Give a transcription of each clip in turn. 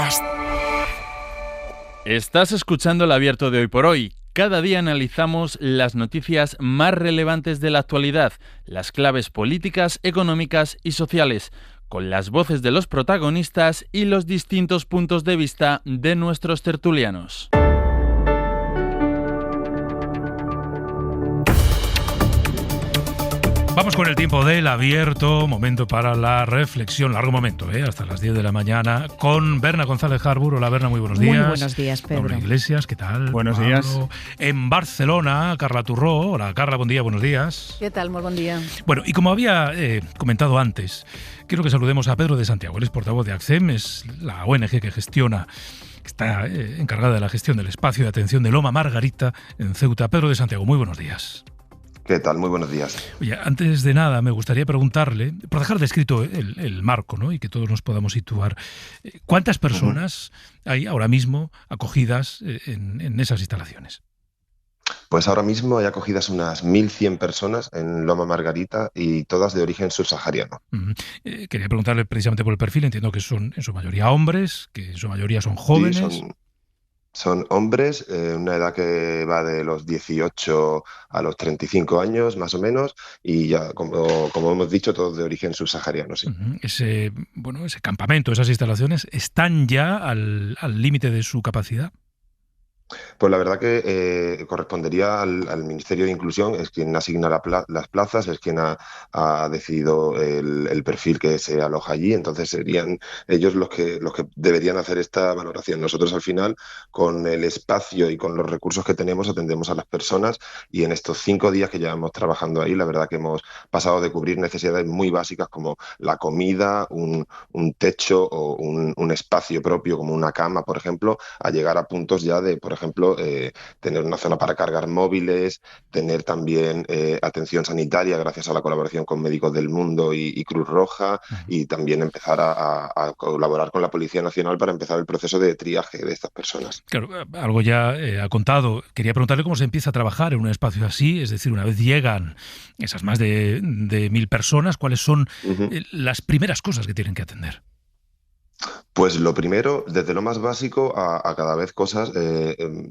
Podcast. Estás escuchando El Abierto de Hoy por Hoy. Cada día analizamos las noticias más relevantes de la actualidad, las claves políticas, económicas y sociales, con las voces de los protagonistas y los distintos puntos de vista de nuestros tertulianos. Vamos con el tiempo del abierto, momento para la reflexión, largo momento, hasta las 10 de la mañana, con Berna González Harbour. Hola Berna, muy buenos días. Muy buenos días, Pedro. Laura Iglesias, ¿qué tal? Buenos Pablo. días. En Barcelona, Carla Turró. Hola Carla, buen día, buenos días. ¿Qué tal? Muy buen día. Bueno, y como había comentado antes, quiero que saludemos a Pedro de Santiago. Él es portavoz de ACCEM, es la ONG que está encargada de la gestión del espacio de atención de Loma Margarita en Ceuta. Pedro de Santiago, muy buenos días. ¿Qué tal? Muy buenos días. Oye, antes de nada me gustaría preguntarle, por dejar descrito el marco, ¿no? Y que todos nos podamos situar, ¿cuántas personas hay ahora mismo acogidas en esas instalaciones? Pues ahora mismo hay acogidas unas 1.100 personas en Loma Margarita y todas de origen subsahariano. Quería preguntarle precisamente por el perfil. Entiendo que son en su mayoría hombres, que en su mayoría son jóvenes. Sí, son hombres, una edad que va de los 18 a los 35 años, más o menos, y ya, como hemos dicho, todos de origen subsahariano, sí. Ese campamento, esas instalaciones, ¿están ya al límite de su capacidad? Pues la verdad que correspondería al Ministerio de Inclusión, es quien asigna las plazas, es quien ha decidido el perfil que se aloja allí, entonces serían ellos los que deberían hacer esta valoración. Nosotros al final, con el espacio y con los recursos que tenemos, atendemos a las personas y en estos 5 días que llevamos trabajando ahí, la verdad que hemos pasado de cubrir necesidades muy básicas como la comida, un techo o un espacio propio como una cama, por ejemplo, a llegar a puntos ya de, por ejemplo, tener una zona para cargar móviles, tener también atención sanitaria gracias a la colaboración con Médicos del Mundo y Cruz Roja, y también empezar a colaborar con la Policía Nacional para empezar el proceso de triaje de estas personas. Claro, algo ya ha contado. Quería preguntarle cómo se empieza a trabajar en un espacio así, es decir, una vez llegan esas más de 1.000 personas, ¿cuáles son las primeras cosas que tienen que atender? Pues lo primero, desde lo más básico a cada vez cosas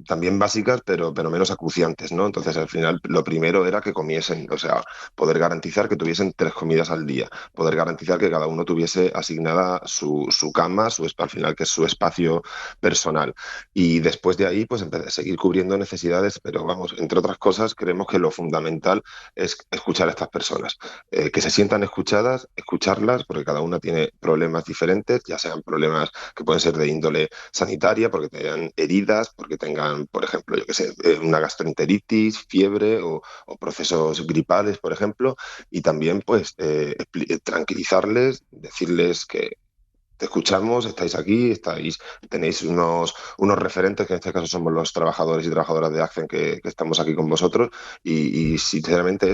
también básicas, pero menos acuciantes, ¿no? Entonces, al final, lo primero era que comiesen, o sea, poder garantizar que tuviesen 3 comidas al día, poder garantizar que cada uno tuviese asignada su cama, al final, que es su espacio personal. Y después de ahí, pues seguir cubriendo necesidades, pero vamos, entre otras cosas, creemos que lo fundamental es escuchar a estas personas, que se sientan escuchadas, escucharlas, porque cada una tiene problemas diferentes, ya sean problemas que pueden ser de índole sanitaria, porque tengan heridas, porque tengan, por ejemplo, una gastroenteritis, fiebre o procesos gripales, por ejemplo, y también pues tranquilizarles, decirles que te escuchamos, estáis aquí, tenéis unos referentes, que en este caso somos los trabajadores y trabajadoras de ACCEM que estamos aquí con vosotros, y sinceramente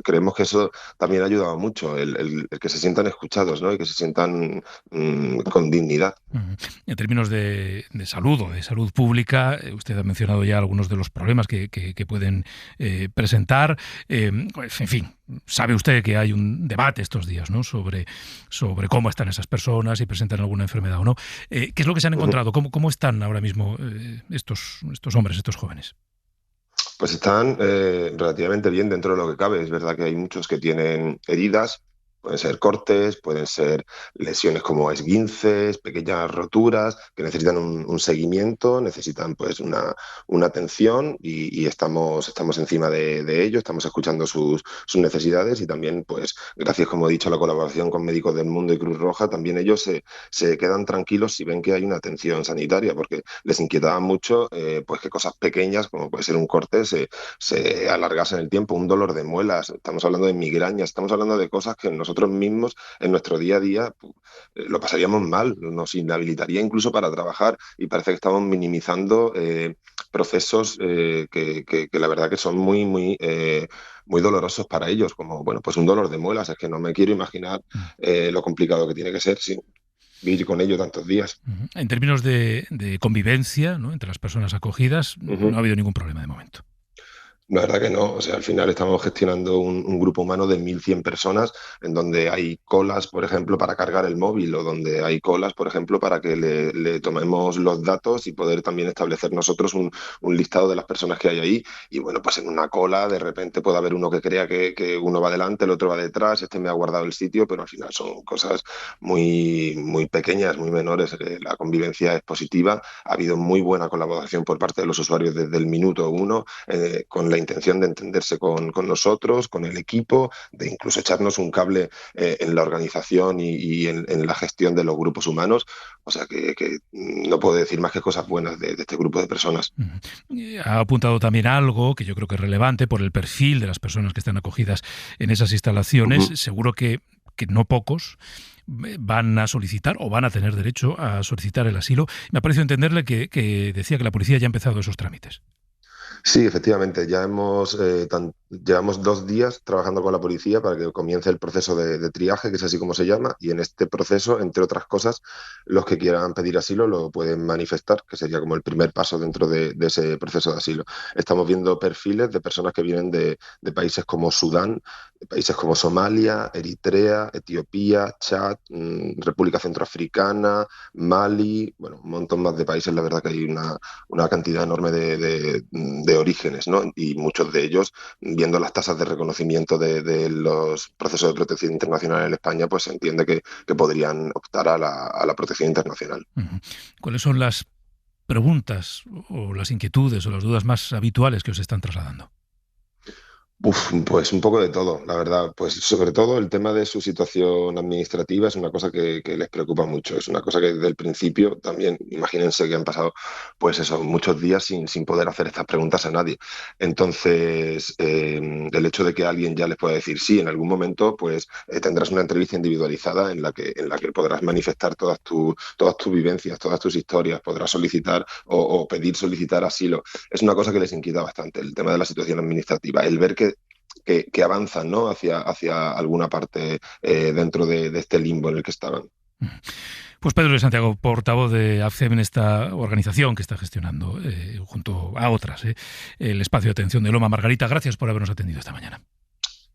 creemos que eso también ha ayudado mucho, el que se sientan escuchados, ¿no? Y que se sientan con dignidad. En términos de salud o de salud pública, usted ha mencionado ya algunos de los problemas que pueden presentar. En fin, sabe usted que hay un debate estos días, ¿no? sobre cómo están esas personas, si presentan alguna enfermedad o no. ¿Qué es lo que se han encontrado? ¿Cómo están ahora mismo estos hombres, estos jóvenes? Pues están relativamente bien dentro de lo que cabe. Es verdad que hay muchos que tienen heridas, pueden ser cortes, pueden ser lesiones como esguinces, pequeñas roturas, que necesitan un seguimiento, necesitan pues una atención y estamos encima de ello, estamos escuchando sus necesidades y también, pues gracias, como he dicho, a la colaboración con Médicos del Mundo y Cruz Roja, también ellos se quedan tranquilos si ven que hay una atención sanitaria, porque les inquietaba mucho pues que cosas pequeñas, como puede ser un corte, se alargasen el tiempo, un dolor de muelas, estamos hablando de migrañas, estamos hablando de cosas que nosotros mismos en nuestro día a día lo pasaríamos mal, nos inhabilitaría incluso para trabajar y parece que estamos minimizando procesos que la verdad que son muy, muy, muy dolorosos para ellos, como bueno, pues un dolor de muelas. Es que no me quiero imaginar lo complicado que tiene que ser vivir con ello tantos días. En términos de convivencia, ¿no?, entre las personas acogidas, no ha habido ningún problema de momento. La verdad que no, o sea, al final estamos gestionando un grupo humano de 1.100 personas en donde hay colas, por ejemplo, para cargar el móvil o donde hay colas, por ejemplo, para que le tomemos los datos y poder también establecer nosotros un listado de las personas que hay ahí. Y bueno, pues en una cola de repente puede haber uno que crea que uno va delante, el otro va detrás, este me ha guardado el sitio, pero al final son cosas muy pequeñas, muy menores. La convivencia es positiva, ha habido muy buena colaboración por parte de los usuarios desde el minuto uno, con la intención de entenderse con nosotros, con el equipo, de incluso echarnos un cable en la organización y en la gestión de los grupos humanos. O sea que no puedo decir más que cosas buenas de este grupo de personas. Ha apuntado también algo que yo creo que es relevante por el perfil de las personas que están acogidas en esas instalaciones. Seguro que no pocos van a solicitar o van a tener derecho a solicitar el asilo. Me ha parecido entenderle que decía que la policía ya ha empezado esos trámites. Sí, efectivamente, llevamos 2 días trabajando con la policía para que comience el proceso de triaje, que es así como se llama, y en este proceso, entre otras cosas, los que quieran pedir asilo lo pueden manifestar, que sería como el primer paso dentro de ese proceso de asilo. Estamos viendo perfiles de personas que vienen de países como Sudán, de países como Somalia, Eritrea, Etiopía, Chad, República Centroafricana, Mali, bueno, un montón más de países. La verdad que hay una cantidad enorme de orígenes, ¿no? Y muchos de ellos, viendo las tasas de reconocimiento de los procesos de protección internacional en España, pues se entiende que podrían optar a la protección internacional. ¿Cuáles son las preguntas o las inquietudes o las dudas más habituales que os están trasladando? Pues un poco de todo, la verdad. Pues sobre todo el tema de su situación administrativa es una cosa que les preocupa mucho. Es una cosa que desde el principio también, imagínense que han pasado, pues eso, muchos días sin poder hacer estas preguntas a nadie. Entonces, el hecho de que alguien ya les pueda decir sí, en algún momento, pues tendrás una entrevista individualizada en la que podrás manifestar todas tus vivencias, todas tus historias, podrás solicitar o pedir solicitar asilo. Es una cosa que les inquieta bastante, el tema de la situación administrativa, el ver que avanzan, ¿no? hacia alguna parte dentro de este limbo en el que estaban. Pues Pedro de Santiago, portavoz de AFCEM en esta organización que está gestionando, junto a otras, el espacio de atención de Loma. Margarita, gracias por habernos atendido esta mañana.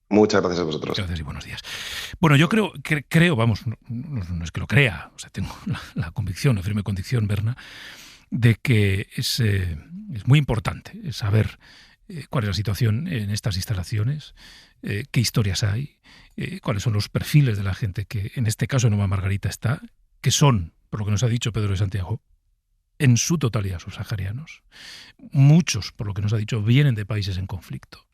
Muchas gracias a vosotros. Gracias y buenos días. Bueno, yo creo, vamos, no es que lo crea, o sea, tengo la convicción, la firme convicción, Berna, de que es muy importante saber cuál es la situación en estas instalaciones, qué historias hay, cuáles son los perfiles de la gente que en este caso en Loma Margarita está, que son, por lo que nos ha dicho Pedro de Santiago, en su totalidad subsaharianos. Muchos, por lo que nos ha dicho, vienen de países en conflicto,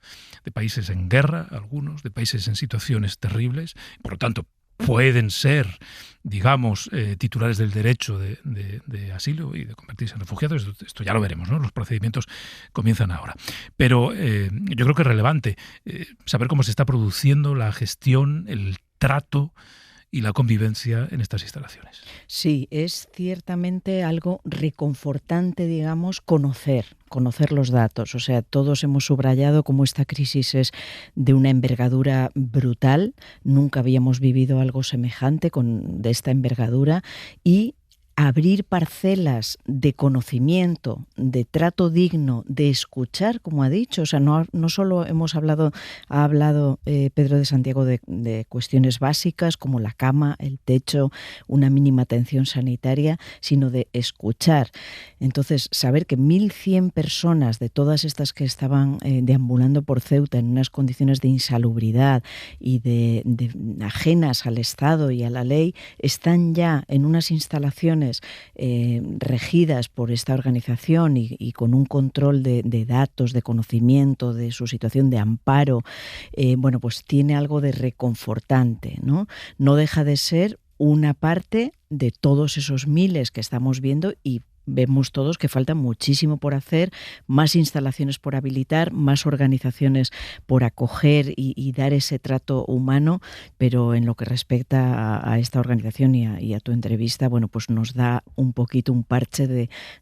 de países en guerra, algunos, de países en situaciones terribles, por lo tanto, pueden ser, digamos, titulares del derecho de asilo y de convertirse en refugiados. Esto ya lo veremos, ¿no? Los procedimientos comienzan ahora. Pero yo creo que es relevante saber cómo se está produciendo la gestión, el trato y la convivencia en estas instalaciones. Sí, es ciertamente algo reconfortante, digamos, conocer los datos. O sea, todos hemos subrayado cómo esta crisis es de una envergadura brutal. Nunca habíamos vivido algo semejante de esta envergadura y abrir parcelas de conocimiento, de trato digno, de escuchar, como ha dicho. O sea, no solo ha hablado Pedro de Santiago de cuestiones básicas como la cama, el techo, una mínima atención sanitaria, sino de escuchar. Entonces, saber que 1.100 personas de todas estas que estaban deambulando por Ceuta en unas condiciones de insalubridad y de ajenas al Estado y a la ley, están ya en unas instalaciones regidas por esta organización y con un control de datos, de conocimiento, de su situación de amparo, bueno, pues tiene algo de reconfortante, ¿no? No deja de ser una parte de todos esos miles que estamos viendo y vemos todos que falta muchísimo por hacer, más instalaciones por habilitar, más organizaciones por acoger y dar ese trato humano, pero en lo que respecta a esta organización y a tu entrevista, bueno, pues nos da un poquito un parche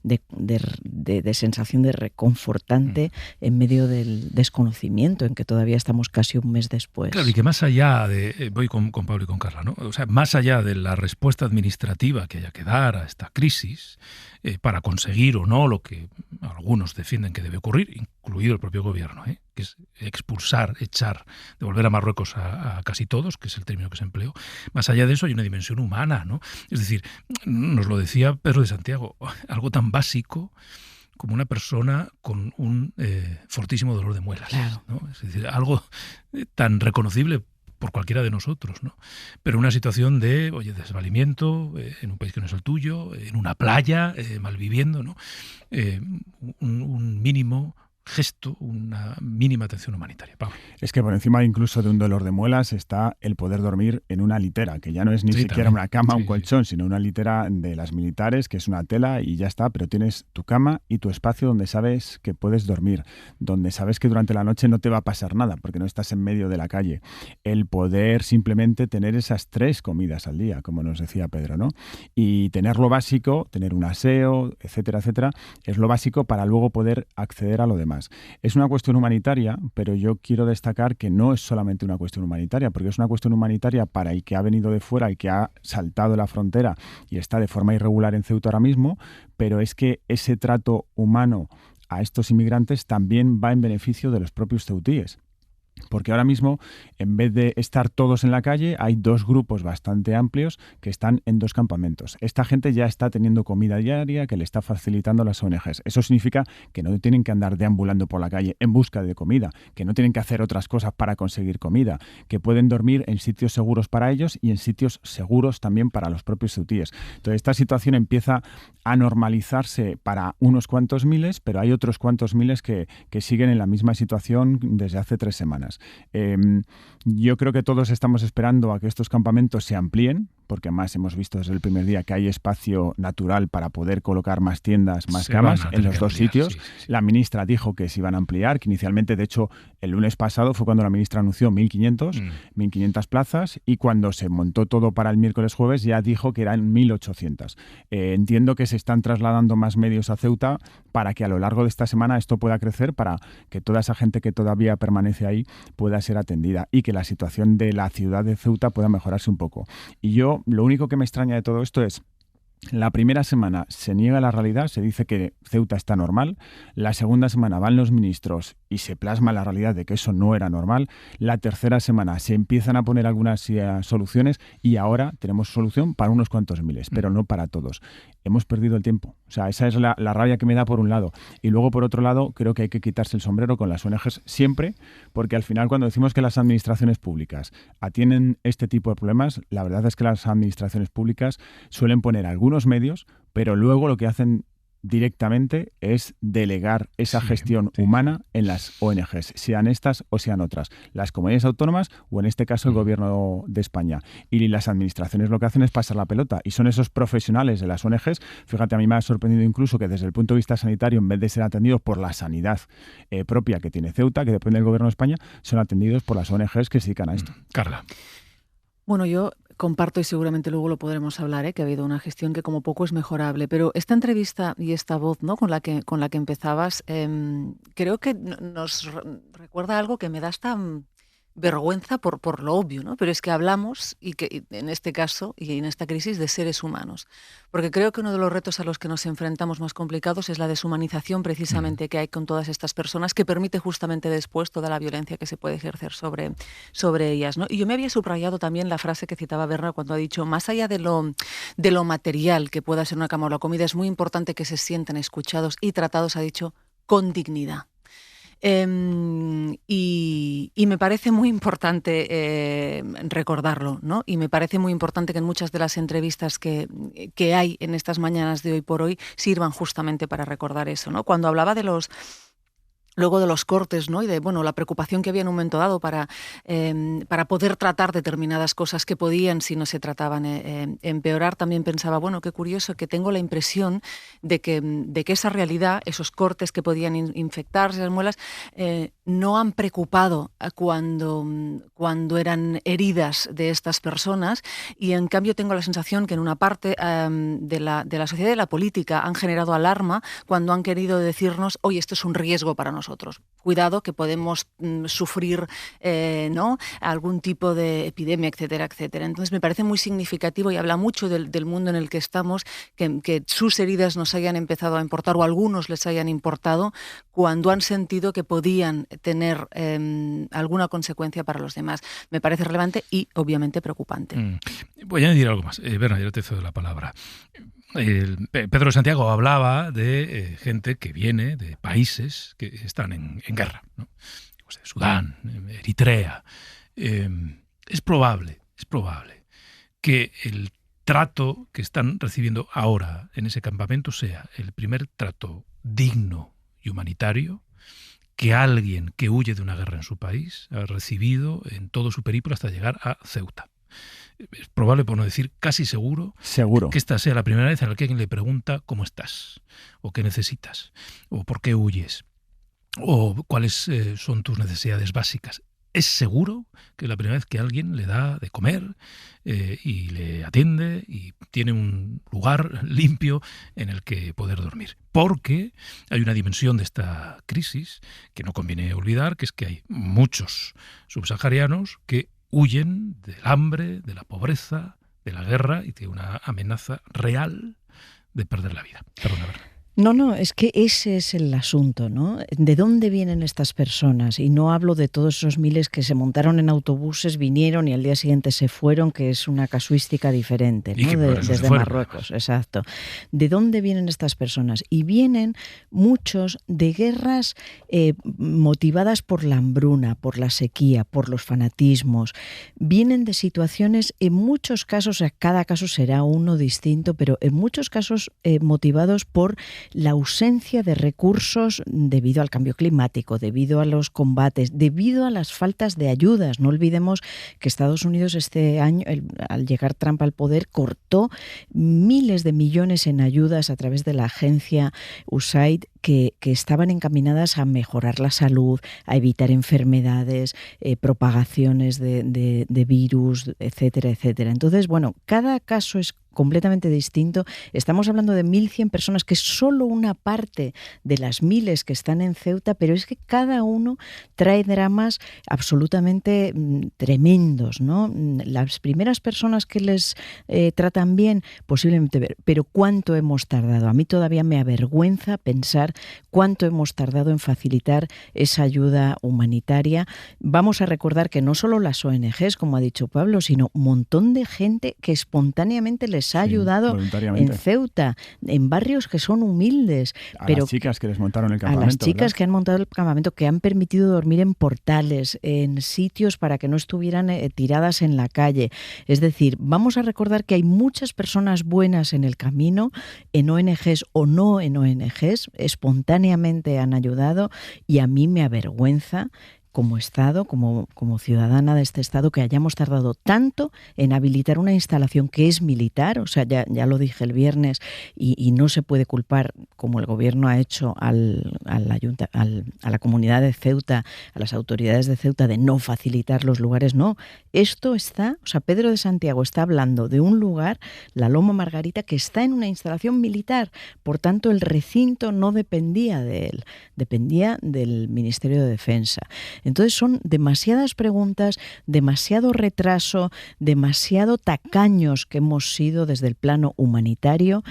de sensación de reconfortante en medio del desconocimiento en que todavía estamos casi un mes después. Claro, y que más allá de, voy con Pablo y con Carla, ¿no? O sea, más allá de la respuesta administrativa que haya que dar a esta crisis, para conseguir o no lo que algunos defienden que debe ocurrir, incluido el propio gobierno, que es expulsar, echar, devolver a Marruecos a casi todos, que es el término que se empleó. Más allá de eso hay una dimensión humana, ¿no? Es decir, nos lo decía Pedro de Santiago, algo tan básico como una persona con un fortísimo dolor de muelas, claro, ¿no? Es decir, algo tan reconocible por cualquiera de nosotros, ¿no? Pero una situación de, desvalimiento en un país que no es el tuyo, en una playa, malviviendo, ¿no? Un mínimo gesto, una mínima atención humanitaria. Pablo. Es que por encima incluso de un dolor de muelas está el poder dormir en una litera, que ya no es ni siquiera también una cama o un colchón, sino una litera de las militares, que es una tela y ya está, pero tienes tu cama y tu espacio donde sabes que puedes dormir, donde sabes que durante la noche no te va a pasar nada, porque no estás en medio de la calle. El poder simplemente tener esas 3 comidas al día, como nos decía Pedro, ¿no? Y tener lo básico, tener un aseo, etcétera, etcétera, es lo básico para luego poder acceder a lo demás. Es una cuestión humanitaria, pero yo quiero destacar que no es solamente una cuestión humanitaria, porque es una cuestión humanitaria para el que ha venido de fuera y que ha saltado la frontera y está de forma irregular en Ceuta ahora mismo, pero es que ese trato humano a estos inmigrantes también va en beneficio de los propios ceutíes. Porque ahora mismo, en vez de estar todos en la calle, hay 2 grupos bastante amplios que están en 2 campamentos. Esta gente ya está teniendo comida diaria que le está facilitando las ONGs. Eso significa que no tienen que andar deambulando por la calle en busca de comida, que no tienen que hacer otras cosas para conseguir comida, que pueden dormir en sitios seguros para ellos y en sitios seguros también para los propios ceutíes. Entonces, esta situación empieza a normalizarse para unos cuantos miles, pero hay otros cuantos miles que siguen en la misma situación desde hace 3 semanas. Yo creo que todos estamos esperando a que estos campamentos se amplíen, porque además hemos visto desde el primer día que hay espacio natural para poder colocar más tiendas, más camas en los 2 sitios. Sí. La ministra dijo que se iban a ampliar, que inicialmente, de hecho, el lunes pasado fue cuando la ministra anunció 1.500 plazas, y cuando se montó todo para el miércoles jueves ya dijo que eran 1.800. Entiendo que se están trasladando más medios a Ceuta para que a lo largo de esta semana esto pueda crecer, para que toda esa gente que todavía permanece ahí pueda ser atendida y que la situación de la ciudad de Ceuta pueda mejorarse un poco. Y yo, lo único que me extraña de todo esto es: la primera semana se niega la realidad, se dice que Ceuta está normal. La segunda semana van los ministros y se plasma la realidad de que eso no era normal. La tercera semana se empiezan a poner algunas soluciones y ahora tenemos solución para unos cuantos miles, pero no para todos. Hemos perdido el tiempo. O sea, esa es la rabia que me da por un lado. Y luego, por otro lado, creo que hay que quitarse el sombrero con las ONGs siempre, porque al final, cuando decimos que las administraciones públicas atienden este tipo de problemas, la verdad es que las administraciones públicas suelen poner algunos medios, pero luego lo que hacen directamente es delegar esa gestión humana en las ONGs, sean estas o sean otras, las comunidades autónomas o en este caso el gobierno de España. Y las administraciones lo que hacen es pasar la pelota, y son esos profesionales de las ONGs. Fíjate, a mí me ha sorprendido incluso que desde el punto de vista sanitario, en vez de ser atendidos por la sanidad propia que tiene Ceuta, que depende del gobierno de España, son atendidos por las ONGs que se dedican a esto. Carla. Bueno, yo comparto, y seguramente luego lo podremos hablar, que ha habido una gestión que como poco es mejorable, pero esta entrevista y esta voz, ¿no?, con la que empezabas, creo que nos recuerda algo que me da hasta vergüenza por lo obvio, ¿no? Pero es que hablamos, y que en este caso y en esta crisis, de seres humanos, porque creo que uno de los retos a los que nos enfrentamos más complicados es la deshumanización precisamente que hay con todas estas personas, que permite justamente después toda la violencia que se puede ejercer sobre ellas, ¿no? Y yo me había subrayado también la frase que citaba Bernard cuando ha dicho: más allá de lo material que pueda ser una cama o la comida, es muy importante que se sientan escuchados y tratados, ha dicho, con dignidad. Y me parece muy importante recordarlo, ¿no? Y me parece muy importante que en muchas de las entrevistas que hay en estas mañanas de Hoy por Hoy sirvan justamente para recordar eso, ¿no? Cuando hablaba luego de los cortes, ¿no?, y de la preocupación que había en un momento dado para poder tratar determinadas cosas que podían, si no se trataban, empeorar, también pensaba, qué curioso, que tengo la impresión de que esa realidad, esos cortes que podían infectarse, las muelas, no han preocupado cuando eran heridas de estas personas, y en cambio tengo la sensación que en una parte de la sociedad y de la política han generado alarma cuando han querido decirnos: oye, esto es un riesgo para nosotros. nosotros. Cuidado que podemos sufrir ¿no? algún tipo de epidemia, etcétera, etcétera. Entonces me parece muy significativo y habla mucho del mundo en el que estamos, que sus heridas nos hayan empezado a importar o algunos les hayan importado cuando han sentido que podían tener alguna consecuencia para los demás. Me parece relevante y obviamente preocupante. Voy a añadir algo más. Berna, yo te cedo la palabra. Pedro de Santiago hablaba de gente que viene de países que están en guerra, ¿no? Pues de Sudán, Eritrea. Es probable que el trato que están recibiendo ahora en ese campamento sea el primer trato digno y humanitario que alguien que huye de una guerra en su país ha recibido en todo su periplo hasta llegar a Ceuta. Es probable, por no decir casi seguro, que esta sea la primera vez en la que alguien le pregunta cómo estás, o qué necesitas, o por qué huyes, o cuáles son tus necesidades básicas. Es seguro que es la primera vez que alguien le da de comer y le atiende y tiene un lugar limpio en el que poder dormir. Porque hay una dimensión de esta crisis que no conviene olvidar, que es que hay muchos subsaharianos que huyen del hambre, de la pobreza, de la guerra y de una amenaza real de perder la vida. Perdona, Berna. No, es que ese es el asunto, ¿no? ¿De dónde vienen estas personas? Y no hablo de todos esos miles que se montaron en autobuses, vinieron y al día siguiente se fueron, que es una casuística diferente, ¿no? Desde Marruecos, exacto. ¿De dónde vienen estas personas? Y vienen muchos de guerras motivadas por la hambruna, por la sequía, por los fanatismos. Vienen de situaciones, en muchos casos, cada caso será uno distinto, pero en muchos casos motivados por la ausencia de recursos debido al cambio climático, debido a los combates, debido a las faltas de ayudas. No olvidemos que Estados Unidos este año, al llegar Trump al poder, cortó miles de millones en ayudas a través de la agencia USAID que estaban encaminadas a mejorar la salud, a evitar enfermedades, propagaciones de virus, etcétera, etcétera. Entonces, bueno, cada caso es completamente distinto. Estamos hablando de 1.100 personas, que es solo una parte de las miles que están en Ceuta, pero es que cada uno trae dramas absolutamente tremendos, ¿no? Las primeras personas que les tratan bien, posiblemente, pero ¿cuánto hemos tardado? A mí todavía me avergüenza pensar cuánto hemos tardado en facilitar esa ayuda humanitaria. Vamos a recordar que no solo las ONGs, como ha dicho Pablo, sino un montón de gente que espontáneamente les ha ayudado en Ceuta, en barrios que son humildes. Pero las chicas que les montaron el campamento. A las chicas, ¿verdad?, que han montado el campamento, que han permitido dormir en portales, en sitios para que no estuvieran tiradas en la calle. Es decir, vamos a recordar que hay muchas personas buenas en el camino, en ONGs o no en ONGs, espontáneamente han ayudado, y a mí me avergüenza como Estado, como ciudadana de este Estado, que hayamos tardado tanto en habilitar una instalación que es militar. O sea, ya lo dije el viernes, y no se puede culpar, como el Gobierno ha hecho a la comunidad de Ceuta, a las autoridades de Ceuta, de no facilitar los lugares. No, esto está, o sea, Pedro de Santiago está hablando de un lugar, la Loma Margarita, que está en una instalación militar. Por tanto, el recinto no dependía de él, dependía del Ministerio de Defensa. Entonces son demasiadas preguntas, demasiado retraso, demasiado tacaños que hemos sido desde el plano humanitario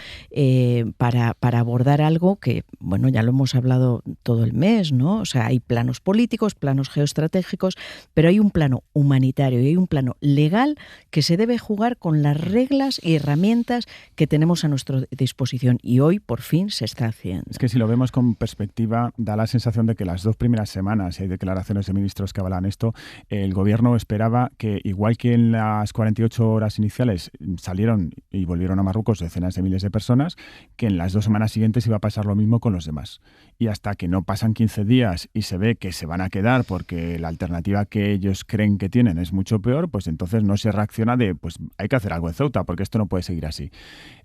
para abordar algo que, bueno, ya lo hemos hablado todo el mes, ¿no? O sea, hay planos políticos, planos geoestratégicos, pero hay un plano humanitario y hay un plano legal que se debe jugar con las reglas y herramientas que tenemos a nuestra disposición, y hoy por fin se está haciendo. Es que si lo vemos con perspectiva, da la sensación de que las 2 primeras semanas, hay declaraciones de ministros que avalan esto, el Gobierno esperaba que, igual que en las 48 horas iniciales salieron y volvieron a Marruecos decenas de miles de personas, que en las 2 semanas siguientes iba a pasar lo mismo con los demás. Y hasta que no pasan 15 días y se ve que se van a quedar porque la alternativa que ellos creen que tienen es mucho peor, pues entonces no se reacciona de, pues hay que hacer algo en Ceuta, porque esto no puede seguir así.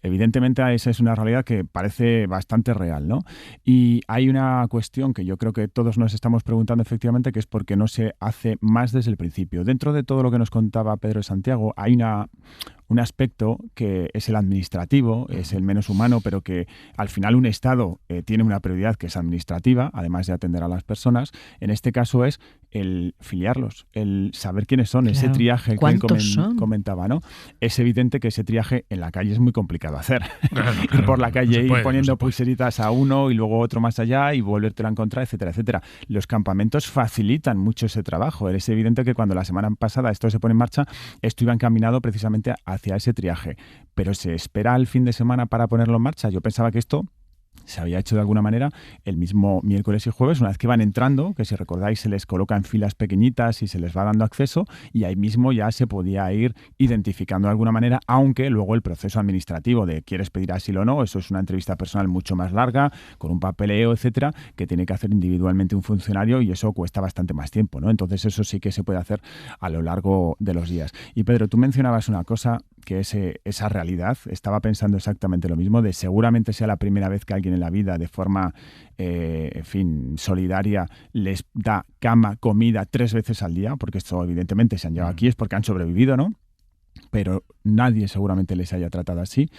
Evidentemente esa es una realidad que parece bastante real, ¿no? Y hay una cuestión que yo creo que todos nos estamos preguntando efectivamente, que es por qué no se hace más desde el principio. Dentro de todo lo que nos contaba Pedro de Santiago, hay un aspecto que es el administrativo, es el menos humano, pero que al final un Estado tiene una prioridad que es administrativa, además de atender a las personas. En este caso es el filiarlos, el saber quiénes son, ese triaje que él comentaba, ¿no? Es evidente que ese triaje en la calle es muy complicado hacer. Claro, ir por la calle, ir poniendo pulseritas a uno y luego otro más allá y volvértelo a encontrar, etcétera, etcétera. Los campamentos facilitan mucho ese trabajo. Es evidente que cuando la semana pasada esto se pone en marcha, esto iba encaminado precisamente hacia ese triaje. Pero ¿se espera al fin de semana para ponerlo en marcha? Yo pensaba que esto se había hecho de alguna manera el mismo miércoles y jueves, una vez que van entrando, que si recordáis se les coloca en filas pequeñitas y se les va dando acceso, y ahí mismo ya se podía ir identificando de alguna manera, aunque luego el proceso administrativo de quieres pedir asilo o no, eso es una entrevista personal mucho más larga, con un papeleo, etcétera, que tiene que hacer individualmente un funcionario, y eso cuesta bastante más tiempo, ¿no? Entonces eso sí que se puede hacer a lo largo de los días. Y Pedro, tú mencionabas una cosa que es esa realidad. Estaba pensando exactamente lo mismo, de seguramente sea la primera vez que alguien en la vida de forma, solidaria les da cama, comida 3 veces al día, porque esto evidentemente se han llevado aquí, es porque han sobrevivido, ¿no? Pero nadie seguramente les haya tratado así.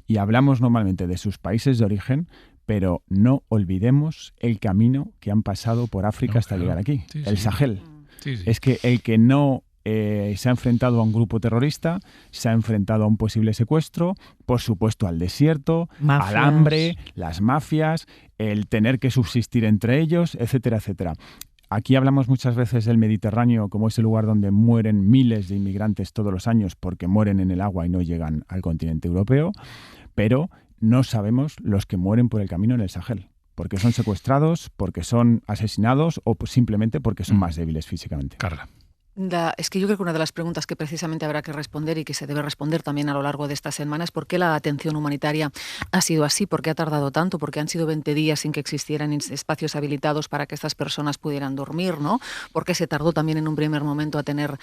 Y hablamos normalmente de sus países de origen, pero no olvidemos el camino que han pasado por África hasta llegar aquí, el Sahel. Sí. Es que el que no se ha enfrentado a un grupo terrorista, se ha enfrentado a un posible secuestro, por supuesto al desierto, al hambre, las mafias, el tener que subsistir entre ellos, etcétera, etcétera. Aquí hablamos muchas veces del Mediterráneo como ese lugar donde mueren miles de inmigrantes todos los años porque mueren en el agua y no llegan al continente europeo, pero no sabemos los que mueren por el camino en el Sahel, porque son secuestrados, porque son asesinados o simplemente porque son más débiles físicamente. Carla. Es que yo creo que una de las preguntas que precisamente habrá que responder y que se debe responder también a lo largo de esta semana es por qué la atención humanitaria ha sido así, por qué ha tardado tanto, por qué han sido 20 días sin que existieran espacios habilitados para que estas personas pudieran dormir, ¿no? Por qué se tardó también en un primer momento a tener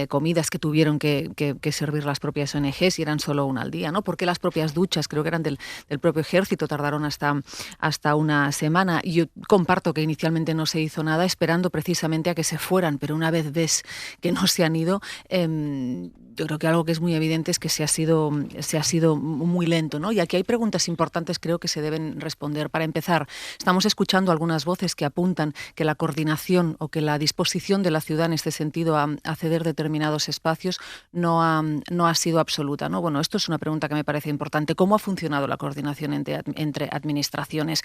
comidas que tuvieron que servir las propias ONGs y eran solo una al día, ¿no? Por qué las propias duchas, creo que eran del propio ejército, tardaron hasta una semana. Y yo comparto que inicialmente no se hizo nada esperando precisamente a que se fueran, pero una vez ves que no se han ido, yo creo que algo que es muy evidente es que se ha sido muy lento, ¿no? Y aquí hay preguntas importantes, creo, que se deben responder. Para empezar, estamos escuchando algunas voces que apuntan que la coordinación o que la disposición de la ciudad en este sentido a ceder determinados espacios no ha sido absoluta, ¿no? Bueno, esto es una pregunta que me parece importante. ¿Cómo ha funcionado la coordinación entre administraciones?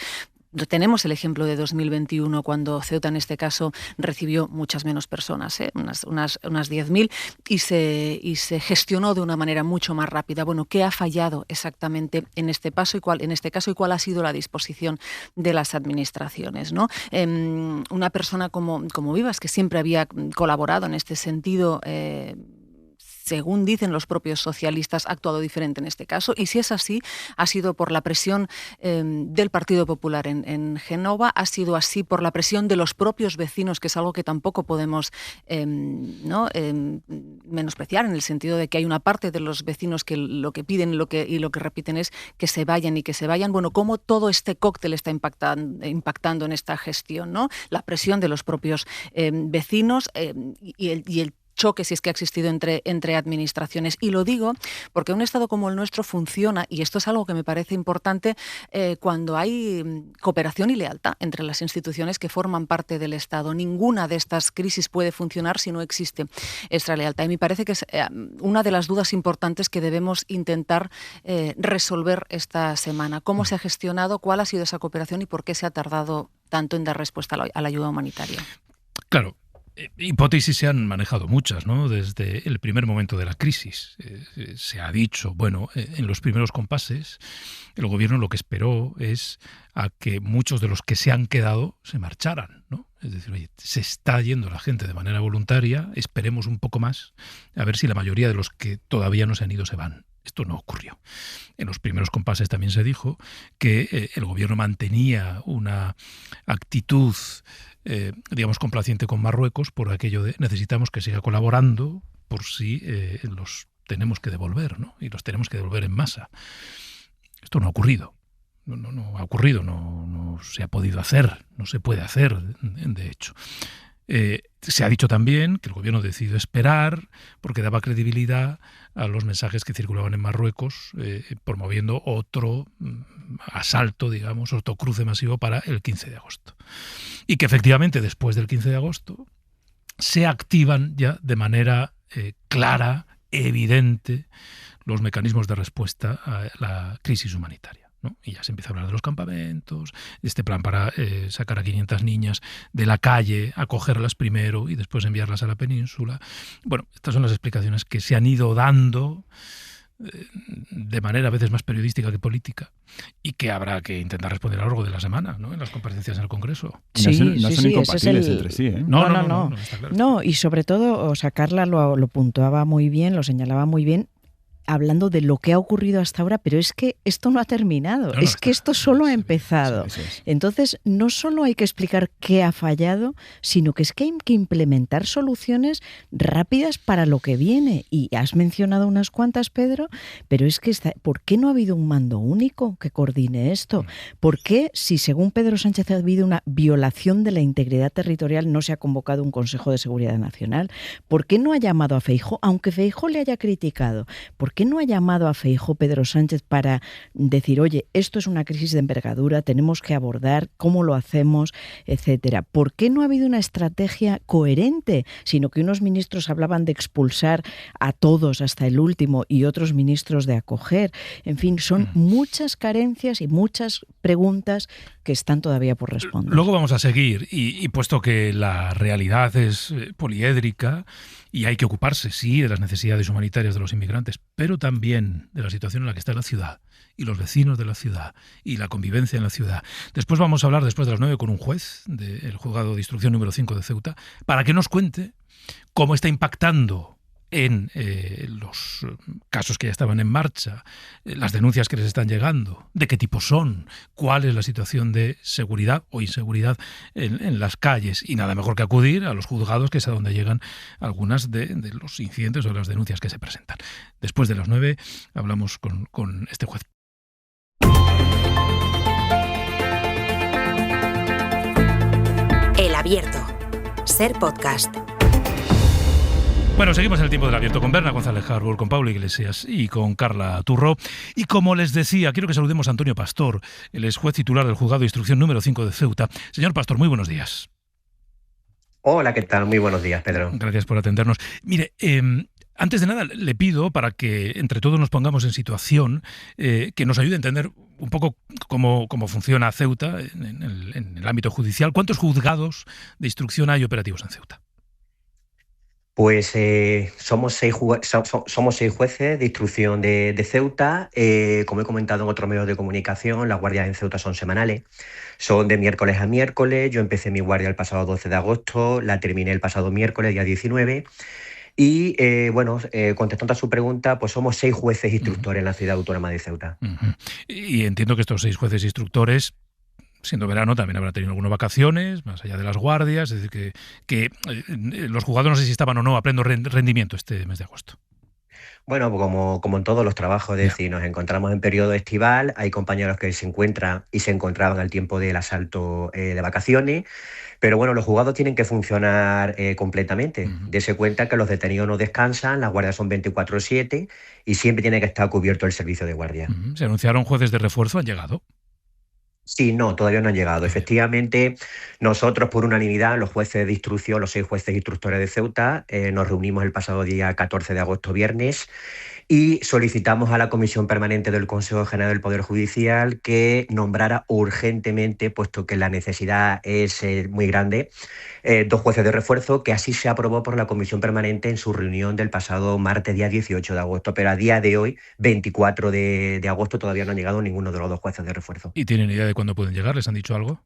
Tenemos el ejemplo de 2021, cuando Ceuta, en este caso, recibió muchas menos personas, unas 10.000, y se gestionó de una manera mucho más rápida. Bueno, ¿qué ha fallado exactamente en este caso y cuál ha sido la disposición de las administraciones, ¿no? Una persona como Vivas, que siempre había colaborado en este sentido, según dicen los propios socialistas, ha actuado diferente en este caso. Y si es así, ha sido por la presión del Partido Popular en Génova, ha sido así por la presión de los propios vecinos, que es algo que tampoco podemos menospreciar, en el sentido de que hay una parte de los vecinos que lo que piden y lo que repiten es que se vayan y que se vayan. Bueno, cómo todo este cóctel está impactando en esta gestión, ¿no? La presión de los propios vecinos y el choque, si es que ha existido entre administraciones. Y lo digo porque un Estado como el nuestro funciona, y esto es algo que me parece importante, cuando hay cooperación y lealtad entre las instituciones que forman parte del Estado. Ninguna de estas crisis puede funcionar si no existe esta lealtad. Y me parece que es una de las dudas importantes que debemos intentar resolver esta semana. ¿Cómo se ha gestionado? ¿Cuál ha sido esa cooperación? ¿Y por qué se ha tardado tanto en dar respuesta a la ayuda humanitaria? Claro. Hipótesis se han manejado muchas, ¿no? Desde el primer momento de la crisis. Se ha dicho, bueno, en los primeros compases, el gobierno lo que esperó es a que muchos de los que se han quedado se marcharan, ¿no? Es decir, oye, se está yendo la gente de manera voluntaria, esperemos un poco más, a ver si la mayoría de los que todavía no se han ido se van. Esto no ocurrió. En los primeros compases también se dijo que el gobierno mantenía una actitud digamos, complaciente con Marruecos por aquello de necesitamos que siga colaborando por si los tenemos que devolver, ¿no? Y los tenemos que devolver en masa. Esto no ha ocurrido. No ha ocurrido, no se ha podido hacer, no se puede hacer, de hecho. Se ha dicho también que el gobierno decidió esperar porque daba credibilidad a los mensajes que circulaban en Marruecos, promoviendo otro asalto, digamos, otro cruce masivo para el 15 de agosto. Y que efectivamente después del 15 de agosto se activan ya de manera clara, evidente, los mecanismos de respuesta a la crisis humanitaria, ¿no? Y ya se empieza a hablar de los campamentos, este plan para sacar a 500 niñas de la calle, acogerlas primero y después enviarlas a la península. Bueno, estas son las explicaciones que se han ido dando de manera a veces más periodística que política y que habrá que intentar responder a lo largo de la semana, ¿no? En las comparecencias en el Congreso. Sí, no son incompatibles entre sí, ¿eh? No, está claro. No, y sobre todo, o sea, Carla lo puntuaba muy bien, lo señalaba muy bien, hablando de lo que ha ocurrido hasta ahora, pero es que esto no ha terminado, es que esto solo ha empezado. Sí, es. Entonces, no solo hay que explicar qué ha fallado, sino que es que hay que implementar soluciones rápidas para lo que viene. Y has mencionado unas cuantas, Pedro, pero es que ¿por qué no ha habido un mando único que coordine esto? ¿Por qué, si según Pedro Sánchez ha habido una violación de la integridad territorial, no se ha convocado un Consejo de Seguridad Nacional? ¿Por qué no ha llamado a Feijóo, aunque Feijóo le haya criticado? ¿Por qué no ha llamado a Feijóo Pedro Sánchez para decir, oye, esto es una crisis de envergadura, tenemos que abordar cómo lo hacemos, etcétera? ¿Por qué no ha habido una estrategia coherente, sino que unos ministros hablaban de expulsar a todos hasta el último y otros ministros de acoger? En fin, son muchas carencias y muchas preguntas que están todavía por responder. Luego vamos a seguir y puesto que la realidad es poliédrica y hay que ocuparse, sí, de las necesidades humanitarias de los inmigrantes, pero también de la situación en la que está la ciudad y los vecinos de la ciudad y la convivencia en la ciudad. Después vamos a hablar, después de las 9, con un juez del juzgado de instrucción número 5 de Ceuta para que nos cuente cómo está impactando en los casos que ya estaban en marcha, las denuncias que les están llegando, de qué tipo son, cuál es la situación de seguridad o inseguridad en las calles. Y nada mejor que acudir a los juzgados, que es a donde llegan algunas de los incidentes o de las denuncias que se presentan. Después de las 9 hablamos con este juez. El Abierto. Ser podcast. Bueno, seguimos en el tiempo del Abierto con Berna González Harbour, con Pablo Iglesias y con Carla Turró. Y como les decía, quiero que saludemos a Antonio Pastor, el ex juez titular del juzgado de instrucción número 5 de Ceuta. Señor Pastor, muy buenos días. Hola, ¿qué tal? Muy buenos días, Pedro. Gracias por atendernos. Mire, antes de nada, le pido, para que entre todos nos pongamos en situación, que nos ayude a entender un poco cómo funciona Ceuta en el ámbito judicial. ¿Cuántos juzgados de instrucción hay operativos en Ceuta? Pues somos seis jueces de instrucción de Ceuta. Como he comentado en otros medios de comunicación, las guardias en Ceuta son semanales. Son de miércoles a miércoles. Yo empecé mi guardia el pasado 12 de agosto, la terminé el pasado miércoles, día 19. Y contestando a su pregunta, pues somos 6 jueces instructores en la ciudad autónoma de Ceuta. Y entiendo que estos 6 jueces instructores, siendo verano, también habrá tenido algunas vacaciones, más allá de las guardias, es decir, que los juzgados no sé si estaban o no a pleno rendimiento este mes de agosto. Bueno, como en todos los trabajos, es decir, nos encontramos en periodo estival, hay compañeros que se encuentran y se encontraban al tiempo del asalto de vacaciones, pero bueno, los juzgados tienen que funcionar completamente. Dese cuenta que los detenidos no descansan, las guardias son 24/7 y siempre tiene que estar cubierto el servicio de guardia. Se anunciaron jueces de refuerzo, ¿han llegado? Sí, no, todavía no han llegado. Efectivamente, nosotros por unanimidad, los jueces de instrucción, los 6 jueces instructores de Ceuta, nos reunimos el pasado día 14 de agosto, viernes, y solicitamos a la Comisión Permanente del Consejo General del Poder Judicial que nombrara urgentemente, puesto que la necesidad es muy grande, 2 jueces de refuerzo, que así se aprobó por la Comisión Permanente en su reunión del pasado martes, día 18 de agosto. Pero a día de hoy, 24 de agosto, todavía no han llegado ninguno de los 2 jueces de refuerzo. ¿Y tienen idea de cuándo pueden llegar? ¿Les han dicho algo?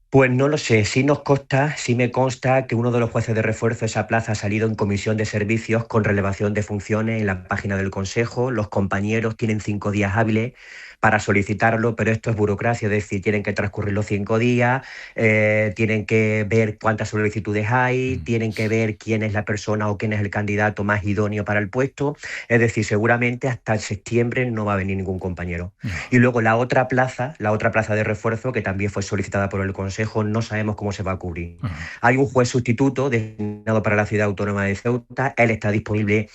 Pues no lo sé, sí me consta que uno de los jueces de refuerzo, esa plaza, ha salido en comisión de servicios con relevación de funciones en la página del Consejo. Los compañeros tienen 5 días hábiles para solicitarlo, pero esto es burocracia, es decir, tienen que transcurrir los 5 días, tienen que ver cuántas solicitudes hay, tienen que ver quién es la persona o quién es el candidato más idóneo para el puesto, es decir, seguramente hasta septiembre no va a venir ningún compañero. Y luego la otra plaza de refuerzo, que también fue solicitada por el Consejo, Consejo no sabemos cómo se va a cubrir. Hay un juez sustituto designado para la Ciudad Autónoma de Ceuta, él está disponible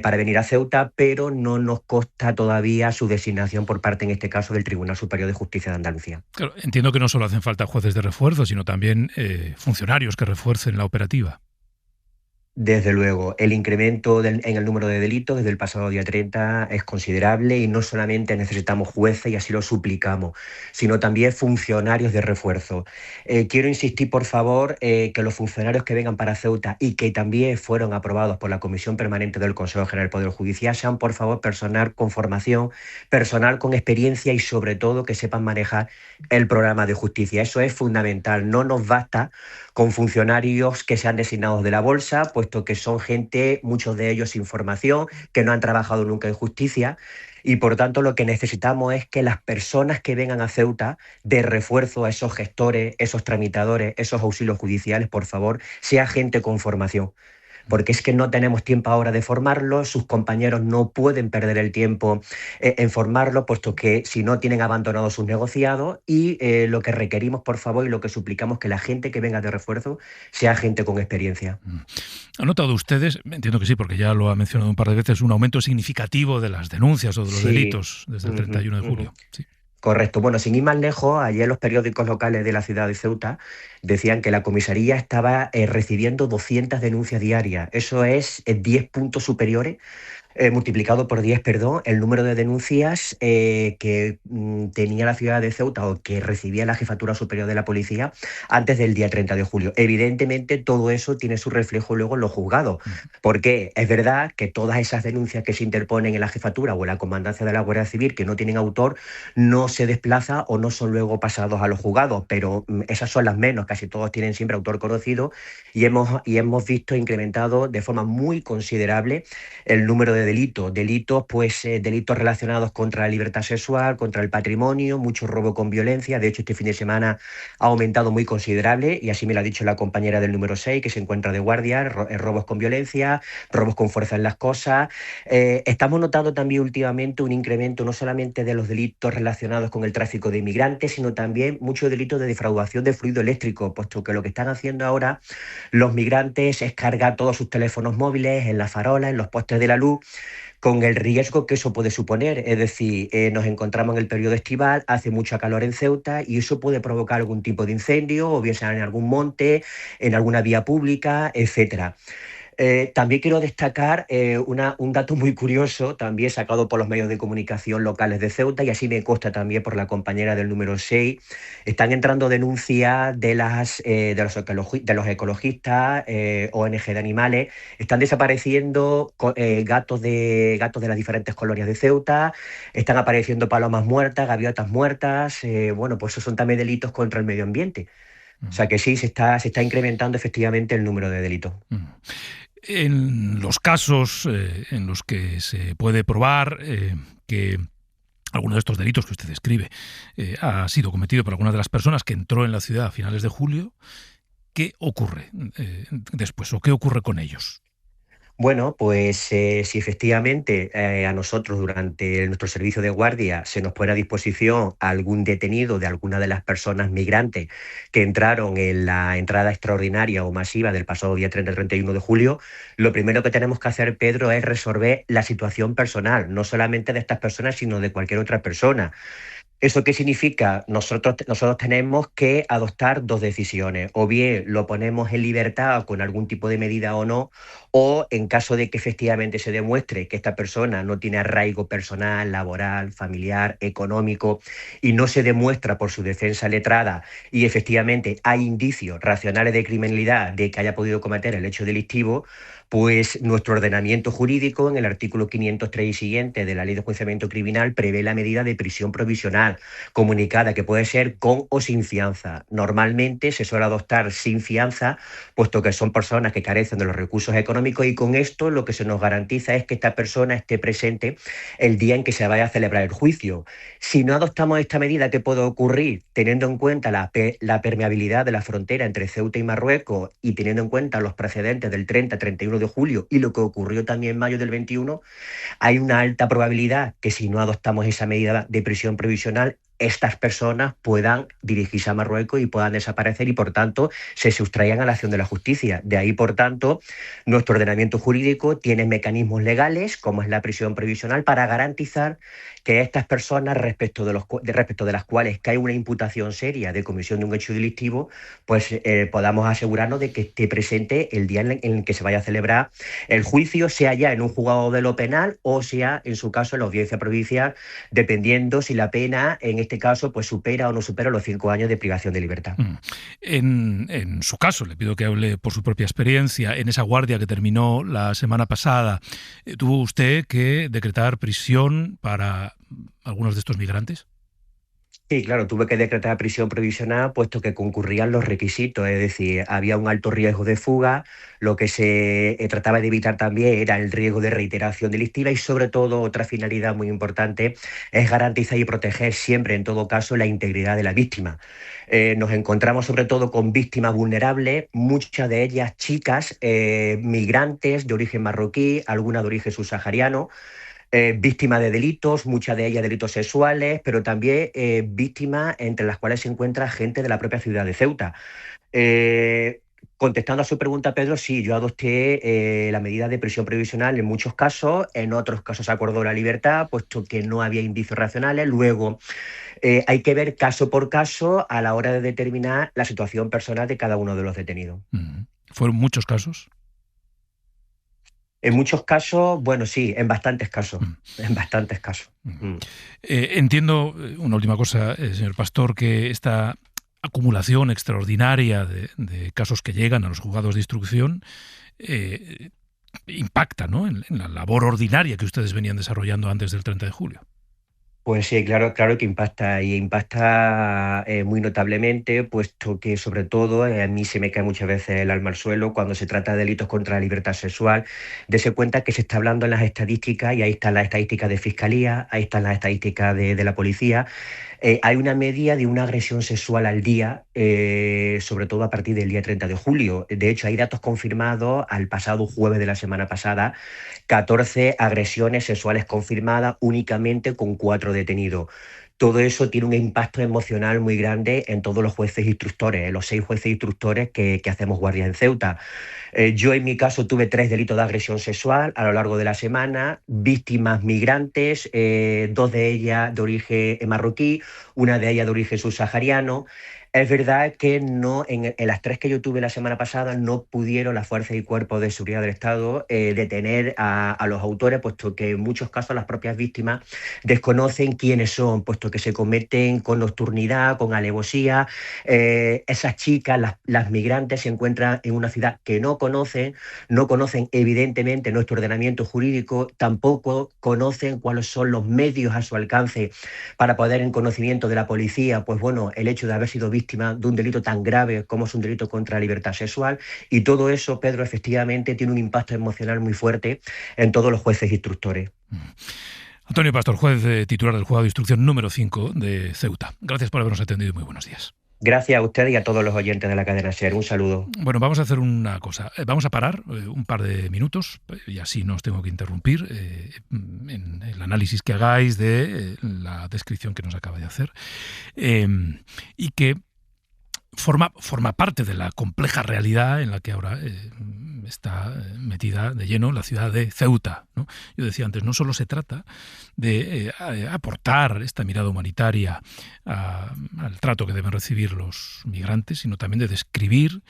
para venir a Ceuta, pero no nos consta todavía su designación por parte, en este caso, del Tribunal Superior de Justicia de Andalucía. Claro, entiendo que no solo hacen falta jueces de refuerzo, sino también funcionarios que refuercen la operativa. Desde luego, el incremento en el número de delitos desde el pasado día 30 es considerable y no solamente necesitamos jueces, y así lo suplicamos, sino también funcionarios de refuerzo. Quiero insistir, por favor, que los funcionarios que vengan para Ceuta y que también fueron aprobados por la Comisión Permanente del Consejo General del Poder Judicial sean, por favor, personal con formación, personal con experiencia y, sobre todo, que sepan manejar el programa de justicia. Eso es fundamental. No nos basta con funcionarios que sean designados de la bolsa, puesto que son gente, muchos de ellos sin formación, que no han trabajado nunca en justicia, y por tanto lo que necesitamos es que las personas que vengan a Ceuta de refuerzo a esos gestores, esos tramitadores, esos auxilios judiciales, por favor, sea gente con formación. Porque es que no tenemos tiempo ahora de formarlos, sus compañeros no pueden perder el tiempo en formarlos, puesto que si no tienen abandonados sus negociados, y lo que requerimos, por favor, y lo que suplicamos, que la gente que venga de refuerzo sea gente con experiencia. ¿Han notado ustedes, entiendo que sí, porque ya lo ha mencionado un par de veces, un aumento significativo de las denuncias o de los delitos desde el 31 de julio? Sí. Correcto. Bueno, sin ir más lejos, ayer los periódicos locales de la ciudad de Ceuta decían que la comisaría estaba recibiendo 200 denuncias diarias. Eso es 10 puntos superiores, multiplicado por 10, el número de denuncias que tenía la ciudad de Ceuta, o que recibía la Jefatura Superior de la Policía antes del día 30 de julio. Evidentemente, todo eso tiene su reflejo luego en los juzgados, porque es verdad que todas esas denuncias que se interponen en la Jefatura o en la Comandancia de la Guardia Civil, que no tienen autor, no se desplaza o no son luego pasados a los juzgados, pero esas son las menos, casi todos tienen siempre autor conocido, y hemos visto incrementado de forma muy considerable el número de delitos, delitos relacionados contra la libertad sexual, contra el patrimonio, mucho robo con violencia. De hecho, este fin de semana ha aumentado muy considerable, y así me lo ha dicho la compañera del número 6, que se encuentra de guardia, robos con violencia, robos con fuerza en las cosas. Estamos notando también últimamente un incremento no solamente de los delitos relacionados con el tráfico de inmigrantes, sino también muchos delitos de defraudación de fluido eléctrico, puesto que lo que están haciendo ahora los migrantes es cargar todos sus teléfonos móviles en la farola, en los postes de la luz, con el riesgo que eso puede suponer. Es decir, nos encontramos en el periodo estival, hace mucha calor en Ceuta, y eso puede provocar algún tipo de incendio, o bien sea en algún monte, en alguna vía pública, etcétera. También quiero destacar un dato muy curioso, también sacado por los medios de comunicación locales de Ceuta, y así me consta también por la compañera del número 6. Están entrando denuncias de los ecologistas, ONG de animales. Están desapareciendo gatos de las diferentes colonias de Ceuta, están apareciendo palomas muertas, gaviotas muertas. Pues esos son también delitos contra el medio ambiente. O sea que sí, se está incrementando efectivamente el número de delitos. En los casos en los que se puede probar que alguno de estos delitos que usted describe ha sido cometido por alguna de las personas que entró en la ciudad a finales de julio, ¿qué ocurre después, o qué ocurre con ellos? Bueno, pues si efectivamente a nosotros durante nuestro servicio de guardia se nos pone a disposición algún detenido de alguna de las personas migrantes que entraron en la entrada extraordinaria o masiva del pasado día 30-31 de julio, lo primero que tenemos que hacer, Pedro, es resolver la situación personal, no solamente de estas personas, sino de cualquier otra persona. ¿Eso qué significa? Nosotros tenemos que adoptar dos decisiones. O bien lo ponemos en libertad con algún tipo de medida o no, o en caso de que efectivamente se demuestre que esta persona no tiene arraigo personal, laboral, familiar, económico, y no se demuestra por su defensa letrada y efectivamente hay indicios racionales de criminalidad de que haya podido cometer el hecho delictivo, pues nuestro ordenamiento jurídico, en el artículo 503 y siguiente de la Ley de Enjuiciamiento Criminal, prevé la medida de prisión provisional comunicada, que puede ser con o sin fianza. Normalmente se suele adoptar sin fianza, puesto que son personas que carecen de los recursos económicos, y con esto lo que se nos garantiza es que esta persona esté presente el día en que se vaya a celebrar el juicio. Si no adoptamos esta medida, ¿qué puede ocurrir? Teniendo en cuenta la permeabilidad de la frontera entre Ceuta y Marruecos, y teniendo en cuenta los precedentes del 30-31 de julio y lo que ocurrió también en mayo del 21, hay una alta probabilidad que si no adoptamos esa medida de prisión provisional, estas personas puedan dirigirse a Marruecos y puedan desaparecer y, por tanto, se sustraigan a la acción de la justicia. De ahí, por tanto, nuestro ordenamiento jurídico tiene mecanismos legales, como es la prisión provisional, para garantizar que estas personas, respecto de las cuales cae una imputación seria de comisión de un hecho delictivo, pues podamos asegurarnos de que esté presente el día en el que se vaya a celebrar el juicio, sea ya en un juzgado de lo penal o sea, en su caso, en la audiencia provincial, dependiendo si la pena, en este caso, pues supera o no supera los 5 años de privación de libertad. En su caso, le pido que hable por su propia experiencia. En esa guardia que terminó la semana pasada, ¿tuvo usted que decretar prisión para algunos de estos migrantes? Sí, claro, tuve que decretar prisión provisional puesto que concurrían los requisitos, es decir, había un alto riesgo de fuga, lo que se trataba de evitar también era el riesgo de reiteración delictiva y, sobre todo, otra finalidad muy importante es garantizar y proteger siempre, en todo caso, la integridad de la víctima. Nos encontramos sobre todo con víctimas vulnerables, muchas de ellas chicas, migrantes de origen marroquí, algunas de origen subsahariano, víctimas de delitos, muchas de ellas delitos sexuales, pero también víctimas entre las cuales se encuentra gente de la propia ciudad de Ceuta. Contestando a su pregunta, Pedro, sí, yo adopté la medida de prisión provisional en muchos casos, en otros casos se acordó la libertad, puesto que no había indicios racionales. Luego, hay que ver caso por caso a la hora de determinar la situación personal de cada uno de los detenidos. ¿Fueron muchos casos? En muchos casos, bueno, sí, en bastantes casos. En bastantes casos. Entiendo, una última cosa, señor Pastor, que esta acumulación extraordinaria de casos que llegan a los juzgados de instrucción impacta, ¿no?, en la labor ordinaria que ustedes venían desarrollando antes del 30 de julio. Pues sí, claro que impacta, y impacta muy notablemente, puesto que, sobre todo, a mí se me cae muchas veces el alma al suelo cuando se trata de delitos contra la libertad sexual. Dese cuenta que se está hablando en las estadísticas, y ahí están las estadísticas de Fiscalía, ahí están las estadísticas de la policía. Hay una media de una agresión sexual al día, sobre todo a partir del día 30 de julio. De hecho, hay datos confirmados al pasado jueves de la semana pasada, 14 agresiones sexuales confirmadas únicamente con 4 detenidos. Todo eso tiene un impacto emocional muy grande en todos los jueces instructores, en los 6 jueces instructores que hacemos guardia en Ceuta. Yo, en mi caso, tuve 3 delitos de agresión sexual a lo largo de la semana, víctimas migrantes, 2 de ellas de origen marroquí, una de ellas de origen subsahariano. Es verdad que no, en las 3 que yo tuve la semana pasada no pudieron las fuerzas y cuerpos de seguridad del Estado detener a los autores, puesto que en muchos casos las propias víctimas desconocen quiénes son, puesto que se cometen con nocturnidad, con alevosía. Esas chicas, las migrantes, se encuentran en una ciudad que no conocen evidentemente nuestro ordenamiento jurídico, tampoco conocen cuáles son los medios a su alcance para poder, en conocimiento de la policía, pues bueno, el hecho de haber sido víctima de un delito tan grave como es un delito contra la libertad sexual, y todo eso, Pedro, efectivamente tiene un impacto emocional muy fuerte en todos los jueces instructores. Antonio Pastor, juez titular del Juzgado de Instrucción número 5 de Ceuta. Gracias por habernos atendido y muy buenos días. Gracias a usted y a todos los oyentes de la cadena SER. Un saludo. Bueno, vamos a hacer una cosa. Vamos a parar un par de minutos, y así no os tengo que interrumpir en el análisis que hagáis de la descripción que nos acaba de hacer, y que forma parte de la compleja realidad en la que ahora está metida de lleno la ciudad de Ceuta, ¿no? Yo decía antes, no solo se trata de aportar esta mirada humanitaria al trato que deben recibir los migrantes, sino también de describir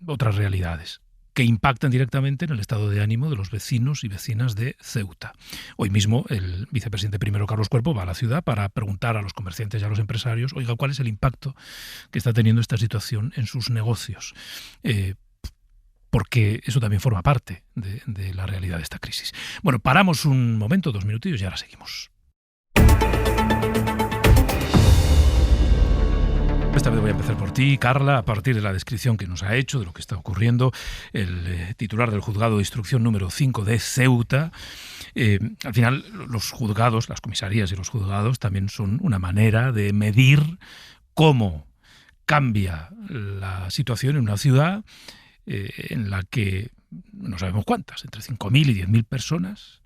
otras realidades que impactan directamente en el estado de ánimo de los vecinos y vecinas de Ceuta. Hoy mismo el vicepresidente primero, Carlos Cuerpo, va a la ciudad para preguntar a los comerciantes y a los empresarios, oiga, ¿cuál es el impacto que está teniendo esta situación en sus negocios? Porque eso también forma parte de la realidad de esta crisis. Bueno, paramos un momento, 2 minutillos, y ahora seguimos. Esta vez voy a empezar por ti, Carla, a partir de la descripción que nos ha hecho de lo que está ocurriendo el titular del Juzgado de Instrucción número 5 de Ceuta. Al final, los juzgados, las comisarías y los juzgados también son una manera de medir cómo cambia la situación en una ciudad en la que no sabemos cuántas, entre 5.000 y 10.000 personas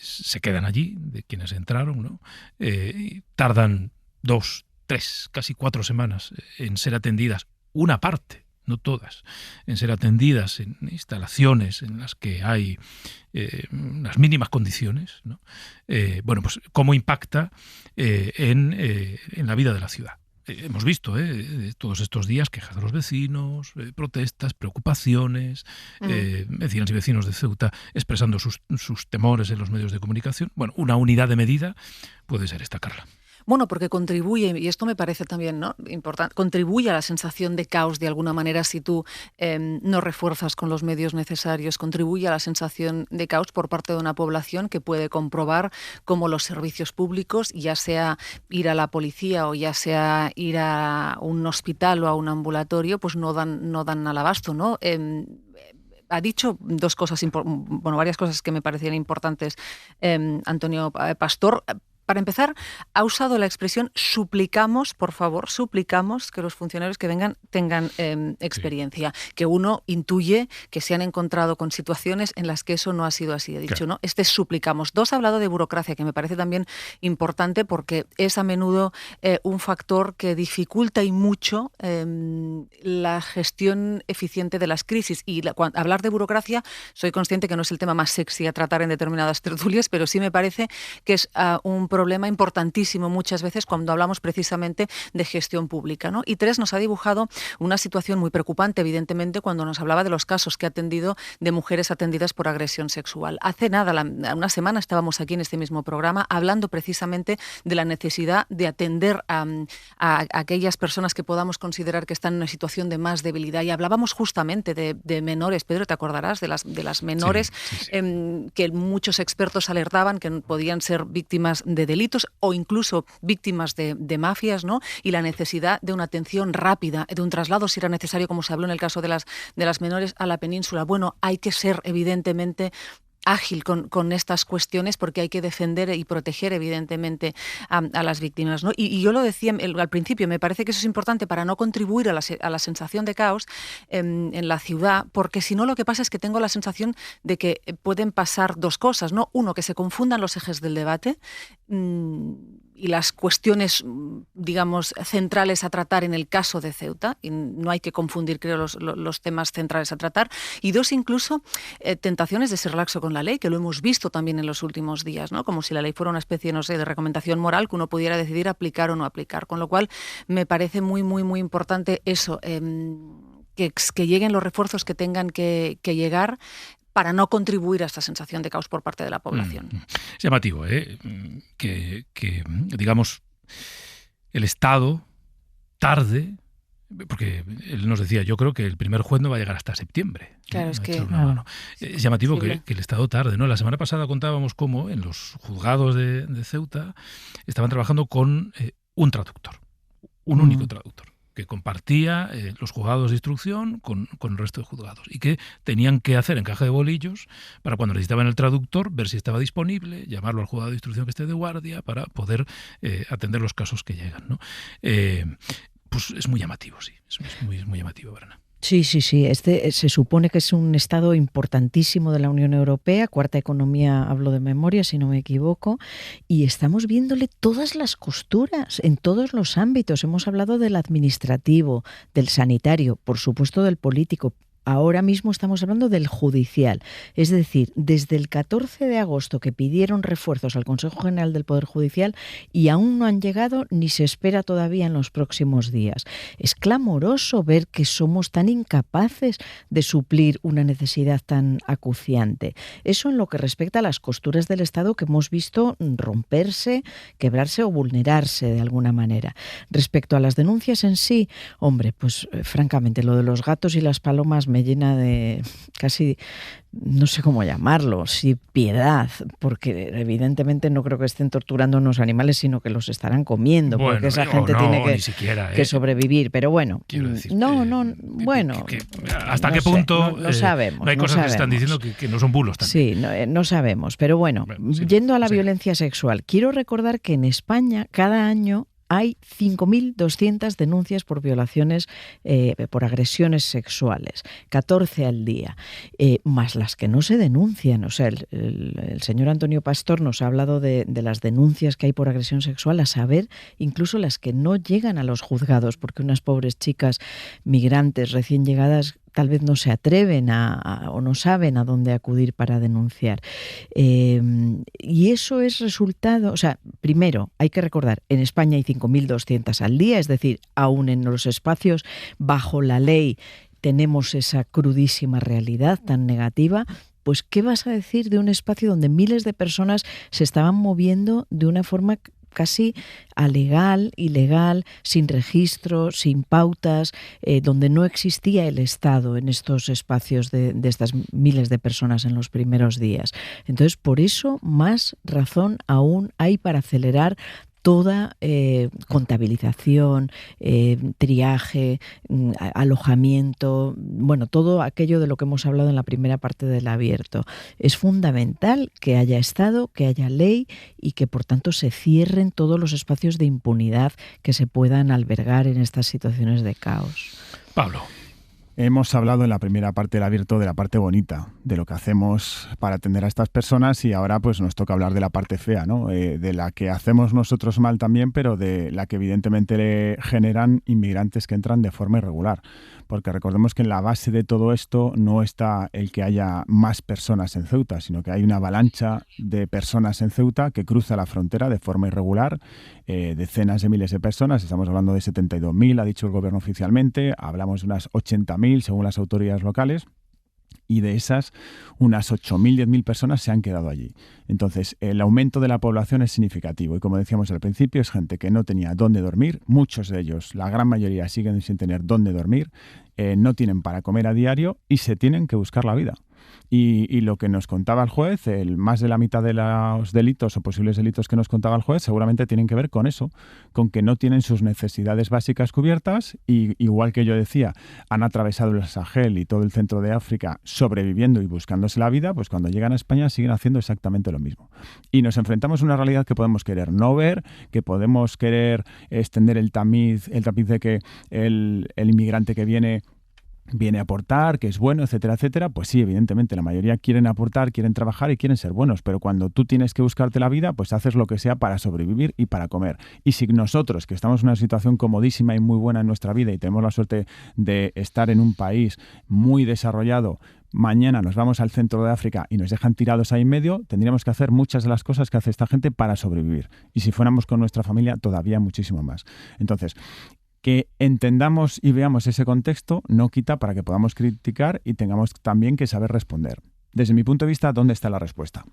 se quedan allí, de quienes entraron, ¿no? Y tardan 2, 3, casi 4 semanas en ser atendidas, una parte, no todas, en ser atendidas en instalaciones en las que hay las mínimas condiciones, ¿no? Bueno, pues cómo impacta en la vida de la ciudad. Hemos visto todos estos días quejas de los vecinos, protestas, preocupaciones, vecinas y vecinos de Ceuta expresando sus temores en los medios de comunicación. Bueno, una unidad de medida puede ser esta, Carla. Bueno, porque contribuye, y esto me parece también, ¿no?, importante, contribuye a la sensación de caos de alguna manera si tú no refuerzas con los medios necesarios, contribuye a la sensación de caos por parte de una población que puede comprobar cómo los servicios públicos, ya sea ir a la policía o ya sea ir a un hospital o a un ambulatorio, pues no dan al abasto, ¿no? Ha dicho varias cosas que me parecían importantes Antonio Pastor. Para empezar, ha usado la expresión suplicamos, por favor, suplicamos que los funcionarios que vengan tengan experiencia, que uno intuye que se han encontrado con situaciones en las que eso no ha sido así. Ha dicho, claro, ¿no? Este es suplicamos. 2, ha hablado de burocracia, que me parece también importante porque es a menudo un factor que dificulta y mucho la gestión eficiente de las crisis. Y hablar de burocracia, soy consciente que no es el tema más sexy a tratar en determinadas tertulias, pero sí me parece que es un problema importantísimo muchas veces cuando hablamos precisamente de gestión pública, ¿no? Y 3, nos ha dibujado una situación muy preocupante, evidentemente, cuando nos hablaba de los casos que ha atendido de mujeres atendidas por agresión sexual. Hace nada, una semana, estábamos aquí en este mismo programa hablando precisamente de la necesidad de atender a aquellas personas que podamos considerar que están en una situación de más debilidad, y hablábamos justamente de menores. Pedro, te acordarás de las menores, sí. Que muchos expertos alertaban que podían ser víctimas de delitos o incluso víctimas de mafias, ¿no? Y la necesidad de una atención rápida, de un traslado, si era necesario, como se habló en el caso de las menores, a la península. Bueno, hay que ser evidentemente ágil con estas cuestiones porque hay que defender y proteger evidentemente a las víctimas, ¿no? Y yo lo decía al principio, me parece que eso es importante para no contribuir a la sensación de caos en la ciudad, porque si no lo que pasa es que tengo la sensación de que pueden pasar 2 cosas, ¿no? Uno, que se confundan los ejes del debate y las cuestiones, digamos, centrales a tratar en el caso de Ceuta, y no hay que confundir, creo, los temas centrales a tratar, y 2, incluso tentaciones de ser laxo con la ley, que lo hemos visto también en los últimos días, ¿no? Como si la ley fuera una especie, no sé, de recomendación moral que uno pudiera decidir aplicar o no aplicar, con lo cual me parece muy, muy, muy importante eso, que lleguen los refuerzos que tengan que llegar para no contribuir a esta sensación de caos por parte de la población. Es llamativo, que digamos, el Estado tarde, porque él nos decía, yo creo que el primer juez no va a llegar hasta septiembre. Claro, es que... Es llamativo que el Estado tarde, ¿no? La semana pasada contábamos cómo en los juzgados de Ceuta estaban trabajando con un traductor, un único traductor, que compartía los juzgados de instrucción con el resto de juzgados y que tenían que hacer encaje de bolillos para cuando necesitaban el traductor, ver si estaba disponible, llamarlo al juzgado de instrucción que esté de guardia para poder atender los casos que llegan, ¿no? Pues es muy llamativo, sí, es muy llamativo, Berna. Sí. Este se supone que es un estado importantísimo de la Unión Europea, cuarta economía, hablo de memoria, si no me equivoco, y estamos viéndole todas las costuras en todos los ámbitos. Hemos hablado del administrativo, del sanitario, por supuesto del político. Ahora mismo estamos hablando del judicial. Es decir, desde el 14 de agosto que pidieron refuerzos al Consejo General del Poder Judicial y aún no han llegado ni se espera todavía en los próximos días. Es clamoroso ver que somos tan incapaces de suplir una necesidad tan acuciante. Eso en lo que respecta a las costuras del Estado que hemos visto romperse, quebrarse o vulnerarse de alguna manera. Respecto a las denuncias en sí, hombre, pues francamente lo de los gatos y las palomas me llena de casi, no sé cómo llamarlo, sí, piedad, porque evidentemente no creo que estén torturando a unos animales, sino que los estarán comiendo, bueno, porque esa gente tiene que sobrevivir. Pero bueno, ¿hasta qué punto no sabemos? No hay cosas que se están diciendo que no son bulos también. Sí, no sabemos. Pero bueno, yendo a la violencia sexual, quiero recordar que en España cada año hay 5.200 denuncias por violaciones, por agresiones sexuales, 14 al día, más las que no se denuncian. O sea, el señor Antonio Pastor nos ha hablado de las denuncias que hay por agresión sexual, a saber, incluso las que no llegan a los juzgados, porque unas pobres chicas migrantes recién llegadas tal vez no se atreven o no saben a dónde acudir para denunciar. Y eso es resultado, o sea, primero hay que recordar, en España hay 5.200 al día, es decir, aún en los espacios bajo la ley tenemos esa crudísima realidad tan negativa. Pues, ¿qué vas a decir de un espacio donde miles de personas se estaban moviendo de una forma casi alegal, ilegal, sin registro, sin pautas, donde no existía el Estado en estos espacios de estas miles de personas en los primeros días? Entonces, por eso, más razón aún hay para acelerar toda contabilización, triaje, alojamiento, bueno, todo aquello de lo que hemos hablado en la primera parte del Abierto. Es fundamental que haya Estado, que haya ley y que, por tanto, se cierren todos los espacios de impunidad que se puedan albergar en estas situaciones de caos. Pablo. Hemos hablado en la primera parte del Abierto de la parte bonita, de lo que hacemos para atender a estas personas, y ahora pues nos toca hablar de la parte fea, ¿no? De la que hacemos nosotros mal también, pero de la que evidentemente le generan inmigrantes que entran de forma irregular. Porque recordemos que en la base de todo esto no está el que haya más personas en Ceuta, sino que hay una avalancha de personas en Ceuta que cruza la frontera de forma irregular, decenas de miles de personas, estamos hablando de 72.000, ha dicho el gobierno oficialmente, hablamos de unas 80.000 según las autoridades locales. Y de esas, unas 8.000, 10.000 personas se han quedado allí. Entonces, el aumento de la población es significativo. Y como decíamos al principio, es gente que no tenía dónde dormir. Muchos de ellos, la gran mayoría, siguen sin tener dónde dormir. No tienen para comer a diario y se tienen que buscar la vida. Y lo que nos contaba el juez, más de la mitad de los delitos o posibles delitos que nos contaba el juez seguramente tienen que ver con eso, con que no tienen sus necesidades básicas cubiertas y, igual que yo decía, han atravesado el Sahel y todo el centro de África sobreviviendo y buscándose la vida, pues cuando llegan a España siguen haciendo exactamente lo mismo. Y nos enfrentamos a una realidad que podemos querer no ver, que podemos querer extender el tamiz de que el inmigrante que viene a aportar, que es bueno, etcétera, etcétera. Pues sí, evidentemente, la mayoría quieren aportar, quieren trabajar y quieren ser buenos, pero cuando tú tienes que buscarte la vida, pues haces lo que sea para sobrevivir y para comer. Y si nosotros, que estamos en una situación comodísima y muy buena en nuestra vida y tenemos la suerte de estar en un país muy desarrollado, mañana nos vamos al centro de África y nos dejan tirados ahí en medio, tendríamos que hacer muchas de las cosas que hace esta gente para sobrevivir. Y si fuéramos con nuestra familia, todavía muchísimo más. Entonces, que entendamos y veamos ese contexto no quita para que podamos criticar y tengamos también que saber responder. Desde mi punto de vista, ¿dónde está la respuesta?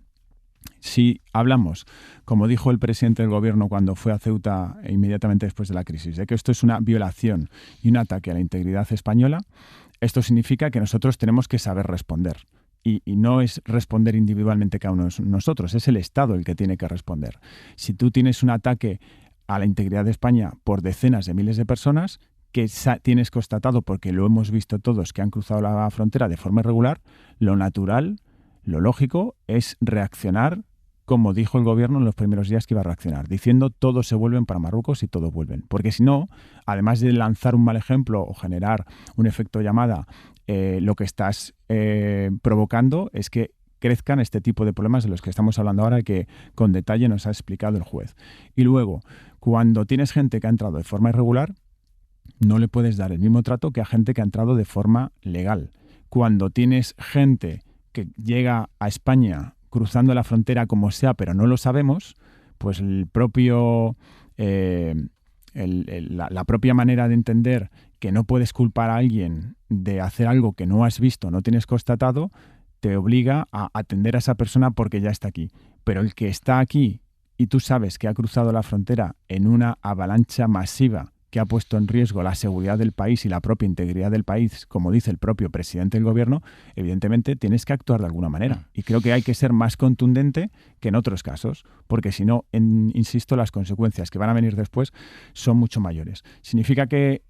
Si hablamos, como dijo el presidente del gobierno cuando fue a Ceuta inmediatamente después de la crisis, de que esto es una violación y un ataque a la integridad española, esto significa que nosotros tenemos que saber responder. Y no es responder individualmente cada uno de nosotros, es el Estado el que tiene que responder. Si tú tienes un ataque a la integridad de España por decenas de miles de personas que tienes constatado, porque lo hemos visto todos, que han cruzado la frontera de forma irregular, lo natural, lo lógico es reaccionar como dijo el gobierno en los primeros días que iba a reaccionar, diciendo todos se vuelven para Marruecos y todos vuelven. Porque si no, además de lanzar un mal ejemplo o generar un efecto llamada, lo que estás provocando es que crezcan este tipo de problemas de los que estamos hablando ahora y que con detalle nos ha explicado el juez. Y luego, cuando tienes gente que ha entrado de forma irregular, no le puedes dar el mismo trato que a gente que ha entrado de forma legal. Cuando tienes gente que llega a España cruzando la frontera como sea, pero no lo sabemos, pues la propia manera de entender que no puedes culpar a alguien de hacer algo que no has visto, no tienes constatado, te obliga a atender a esa persona porque ya está aquí. Pero el que está aquí y tú sabes que ha cruzado la frontera en una avalancha masiva que ha puesto en riesgo la seguridad del país y la propia integridad del país, como dice el propio presidente del gobierno, evidentemente tienes que actuar de alguna manera. Y creo que hay que ser más contundente que en otros casos, porque si no, insisto, las consecuencias que van a venir después son mucho mayores. ¿Significa que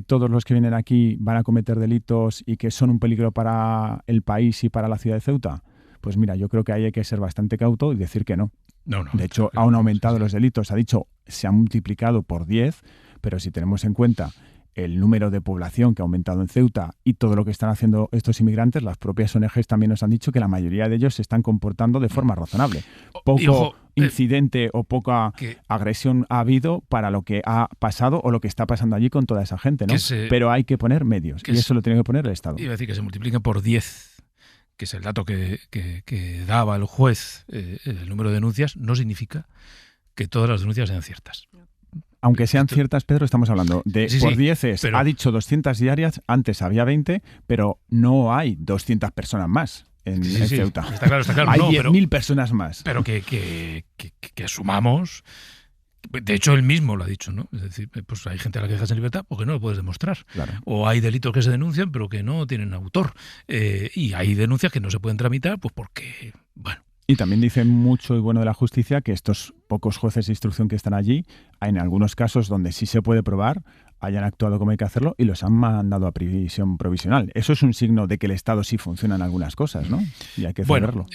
todos los que vienen aquí van a cometer delitos y que son un peligro para el país y para la ciudad de Ceuta? Pues mira, yo creo que ahí hay que ser bastante cauto y decir que no. No, de hecho, han aumentado los delitos. Ha dicho se ha multiplicado por 10, pero si tenemos en cuenta el número de población que ha aumentado en Ceuta y todo lo que están haciendo estos inmigrantes, las propias ONGs también nos han dicho que la mayoría de ellos se están comportando de forma razonable. Poco incidente o poca agresión ha habido para lo que ha pasado o lo que está pasando allí con toda esa gente, ¿no? Pero hay que poner medios y eso lo tiene que poner el Estado. Iba a decir que se multipliquen por 10, que es el dato que daba el juez, el número de denuncias, no significa que todas las denuncias sean ciertas. Aunque sean ciertas, Pedro, estamos hablando de por 10 pero, ha dicho 200 diarias, antes había 20, pero no hay 200 personas más en Ceuta. Está claro. Hay 10.000 personas más. Pero que asumamos. De hecho, él mismo lo ha dicho, ¿no? Es decir, pues hay gente a la que dejas en libertad porque no lo puedes demostrar. Claro. O hay delitos que se denuncian pero que no tienen autor. Y hay denuncias que no se pueden tramitar pues porque, bueno. Y también dice mucho y bueno de la justicia que estos pocos jueces de instrucción que están allí, en algunos casos donde sí se puede probar, hayan actuado como hay que hacerlo y los han mandado a prisión provisional. Eso es un signo de que el Estado sí funciona en algunas cosas, ¿no? Y hay que saberlo.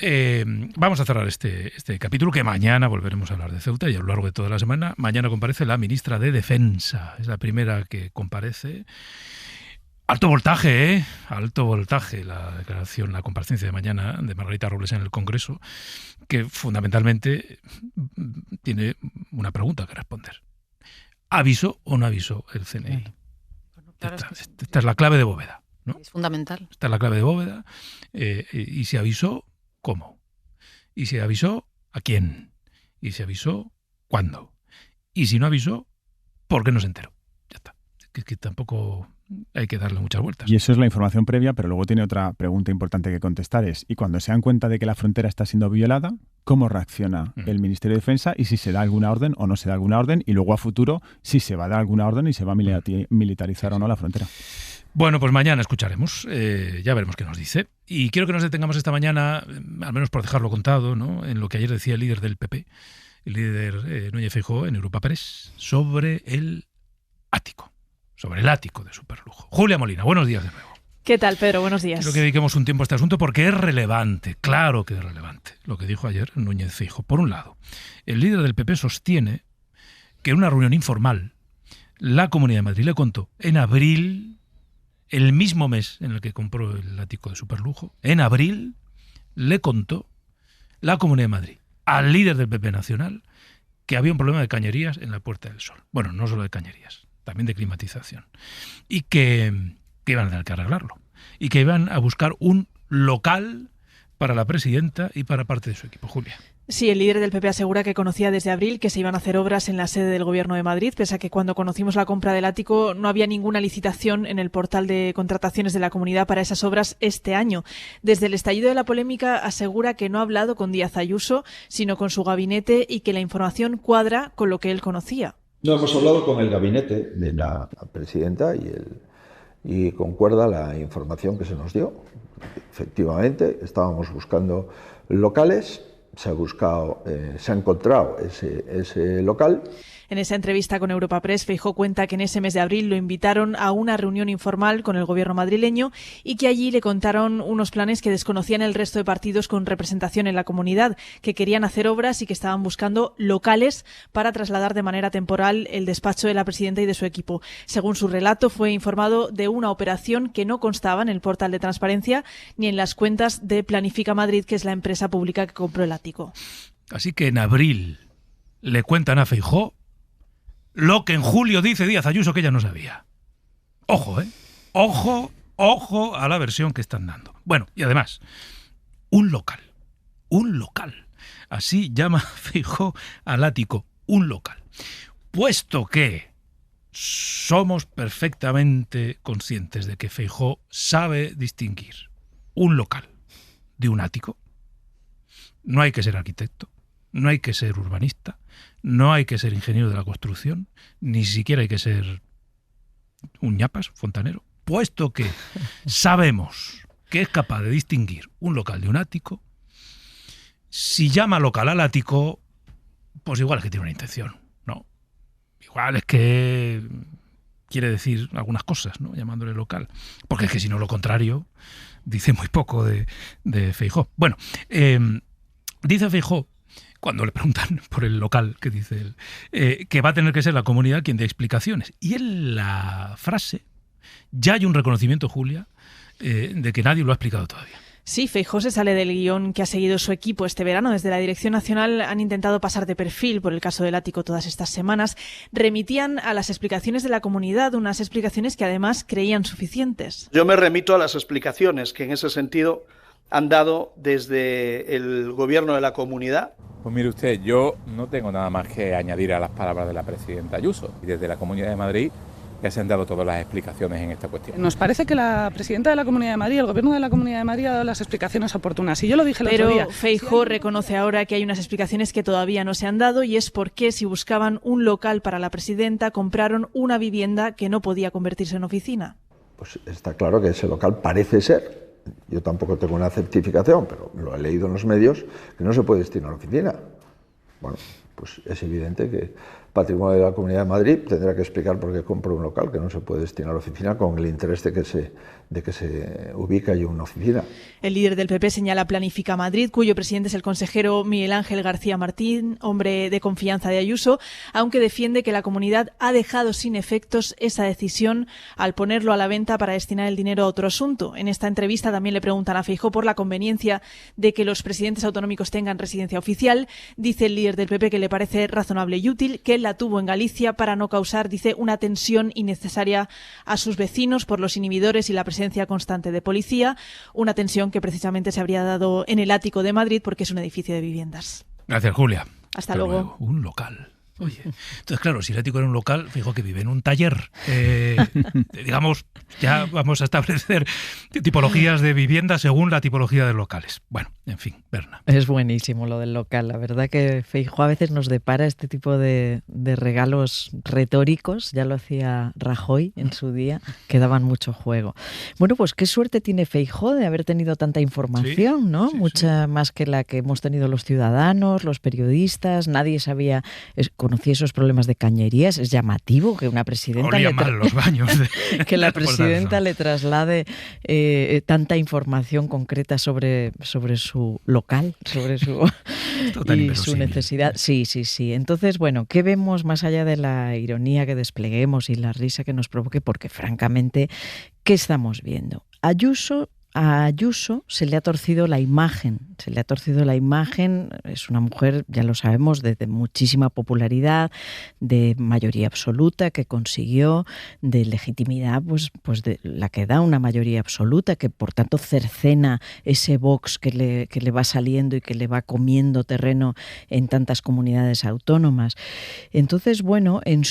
Vamos a cerrar este capítulo, que mañana volveremos a hablar de Ceuta y a lo largo de toda la semana. Mañana comparece la ministra de Defensa. Es la primera que comparece. Alto voltaje, ¿eh? Alto voltaje la declaración, la comparecencia de mañana de Margarita Robles en el Congreso, que fundamentalmente tiene una pregunta que responder. ¿Avisó o no avisó el CNI? Bueno, claro, esta es la clave de bóveda, ¿no? Es fundamental. Esta es la clave de bóveda. Y si avisó, ¿cómo? Y si avisó, ¿a quién? Y si avisó, ¿cuándo? Y si no avisó, ¿por qué no se enteró? Ya está. Que tampoco hay que darle muchas vueltas. Y eso es la información previa, pero luego tiene otra pregunta importante que contestar. Y cuando se dan cuenta de que la frontera está siendo violada, ¿cómo reacciona el Ministerio de Defensa y si se da alguna orden o no se da alguna orden? Y luego a futuro, si se va a dar alguna orden y se va a militarizar o no la frontera. Bueno, pues mañana escucharemos, ya veremos qué nos dice. Y quiero que nos detengamos esta mañana, al menos por dejarlo contado, ¿no?, en lo que ayer decía el líder del PP, el líder Núñez Feijóo en Europa Press, sobre el ático. Sobre el ático de superlujo. Julia Molina, buenos días de nuevo. ¿Qué tal, Pedro? Buenos días. Quiero que dediquemos un tiempo a este asunto porque es relevante, claro que es relevante, lo que dijo ayer Núñez Feijóo. Por un lado, el líder del PP sostiene que en una reunión informal la Comunidad de Madrid le contó en abril, el mismo mes en el que compró el ático de superlujo, en abril le contó la Comunidad de Madrid al líder del PP nacional que había un problema de cañerías en la Puerta del Sol. Bueno, no solo de cañerías, también de climatización. Y que iban a tener que arreglarlo. Y que iban a buscar un local para la presidenta y para parte de su equipo. Julia. Sí, el líder del PP asegura que conocía desde abril que se iban a hacer obras en la sede del Gobierno de Madrid, pese a que cuando conocimos la compra del ático no había ninguna licitación en el portal de contrataciones de la comunidad para esas obras este año. Desde el estallido de la polémica asegura que no ha hablado con Díaz Ayuso, sino con su gabinete y que la información cuadra con lo que él conocía. No, hemos hablado con el gabinete de la presidenta y concuerda la información que se nos dio. Efectivamente, estábamos buscando locales, se ha encontrado ese local. En esa entrevista con Europa Press, Feijóo cuenta que en ese mes de abril lo invitaron a una reunión informal con el gobierno madrileño y que allí le contaron unos planes que desconocían el resto de partidos con representación en la comunidad, que querían hacer obras y que estaban buscando locales para trasladar de manera temporal el despacho de la presidenta y de su equipo. Según su relato, fue informado de una operación que no constaba en el portal de transparencia ni en las cuentas de Planifica Madrid, que es la empresa pública que compró el ático. Así que en abril le cuentan a Feijóo lo que en julio dice Díaz Ayuso que ella no sabía. Ojo, ojo a la versión que están dando. Bueno, y además, un local. Así llama Feijóo al ático, un local. Puesto que somos perfectamente conscientes de que Feijóo sabe distinguir un local de un ático, no hay que ser arquitecto, no hay que ser urbanista, no hay que ser ingeniero de la construcción, ni siquiera hay que ser un ñapas, fontanero, puesto que sabemos que es capaz de distinguir un local de un ático. Si llama local al ático, pues igual es que tiene una intención, ¿no? Igual es que quiere decir algunas cosas, ¿no?, llamándole local. Porque es que si no, lo contrario dice muy poco de Feijóo. Bueno, dice Feijóo cuando le preguntan por el local, que dice él, que va a tener que ser la comunidad quien dé explicaciones. Y en la frase ya hay un reconocimiento, Julia, de que nadie lo ha explicado todavía. Sí, Feijóo se sale del guión que ha seguido su equipo este verano. Desde la Dirección Nacional han intentado pasar de perfil por el caso del ático todas estas semanas. Remitían a las explicaciones de la comunidad, unas explicaciones que además creían suficientes. Yo me remito a las explicaciones que en ese sentido han dado desde el gobierno de la comunidad. Pues mire usted, yo no tengo nada más que añadir a las palabras de la presidenta Ayuso. Y desde la Comunidad de Madrid ya se han dado todas las explicaciones en esta cuestión. Nos parece que la presidenta de la Comunidad de Madrid, el gobierno de la Comunidad de Madrid ha dado las explicaciones oportunas. Y yo lo dije el otro día. Pero Feijóo reconoce ahora que hay unas explicaciones que todavía no se han dado, y es porque si buscaban un local para la presidenta, compraron una vivienda que no podía convertirse en oficina. Pues está claro que ese local parece ser, yo tampoco tengo una certificación, pero lo he leído en los medios, que no se puede destinar a oficina. Bueno, pues es evidente que Patrimonio de la Comunidad de Madrid tendrá que explicar por qué compra un local que no se puede destinar a oficina con el interés de que se ubique allí una oficina. El líder del PP señala Planifica Madrid, cuyo presidente es el consejero Miguel Ángel García Martín, hombre de confianza de Ayuso, aunque defiende que la comunidad ha dejado sin efectos esa decisión al ponerlo a la venta para destinar el dinero a otro asunto. En esta entrevista también le preguntan a Feijóo por la conveniencia de que los presidentes autonómicos tengan residencia oficial. Dice el líder del PP que le parece razonable y útil, que él la tuvo en Galicia para no causar, dice, una tensión innecesaria a sus vecinos por los inhibidores y la presencia constante de policía, una tensión que precisamente se habría dado en el ático de Madrid porque es un edificio de viviendas. Gracias, Julia. Hasta luego. Un local. Oye, entonces claro, si el ático era un local, fijo que vive en un taller. Digamos, ya vamos a establecer tipologías de viviendas según la tipología de locales. Bueno, en fin, Berna. Es buenísimo lo del local. La verdad que Feijóo a veces nos depara este tipo de regalos retóricos. Ya lo hacía Rajoy en su día, que daban mucho juego. Bueno, pues qué suerte tiene Feijóo de haber tenido tanta información, ¿no? Sí, mucha más que la que hemos tenido los ciudadanos, los periodistas. Nadie sabía, conocía esos problemas de cañerías. Es llamativo que una presidenta los baños que la presidenta le traslade tanta información concreta sobre su local, sobre su y su necesidad. Sí. Entonces, bueno, ¿qué vemos más allá de la ironía que despleguemos y la risa que nos provoque? Porque francamente, ¿qué estamos viendo? A Ayuso se le ha torcido la imagen. Es una mujer, ya lo sabemos, de muchísima popularidad, de mayoría absoluta que consiguió, de legitimidad, pues de la que da una mayoría absoluta, que por tanto cercena ese Vox que le va saliendo y que le va comiendo terreno en tantas comunidades autónomas. Entonces, bueno, en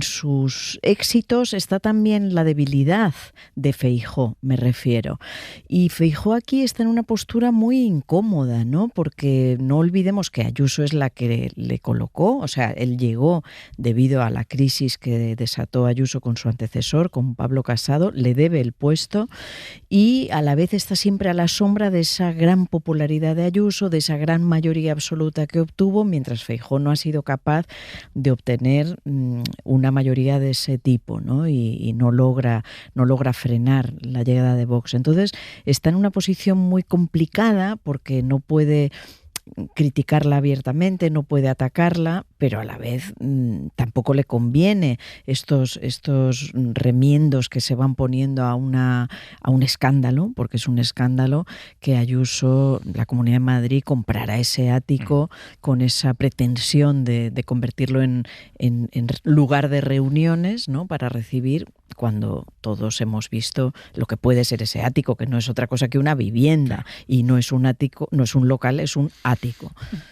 sus éxitos está también la debilidad de Feijóo, me refiero. Y Feijóo aquí está en una postura muy incómoda, ¿no? Porque no olvidemos que Ayuso es la que le colocó, o sea, él llegó debido a la crisis que desató Ayuso con su antecesor, con Pablo Casado, le debe el puesto y a la vez está siempre a la sombra de esa gran popularidad de Ayuso, de esa gran mayoría absoluta que obtuvo, mientras Feijóo no ha sido capaz de obtener una mayoría de ese tipo, ¿no? Y no logra frenar la llegada de Vox. Entonces está en una posición muy complicada porque no puede criticarla abiertamente, no puede atacarla, pero a la vez tampoco le conviene estos remiendos que se van poniendo a un escándalo, porque es un escándalo que Ayuso, la Comunidad de Madrid, comprara ese ático con esa pretensión de convertirlo en lugar de reuniones, ¿no? Para recibir, cuando todos hemos visto lo que puede ser ese ático, que no es otra cosa que una vivienda, y no es un ático, no es un local, es un ático.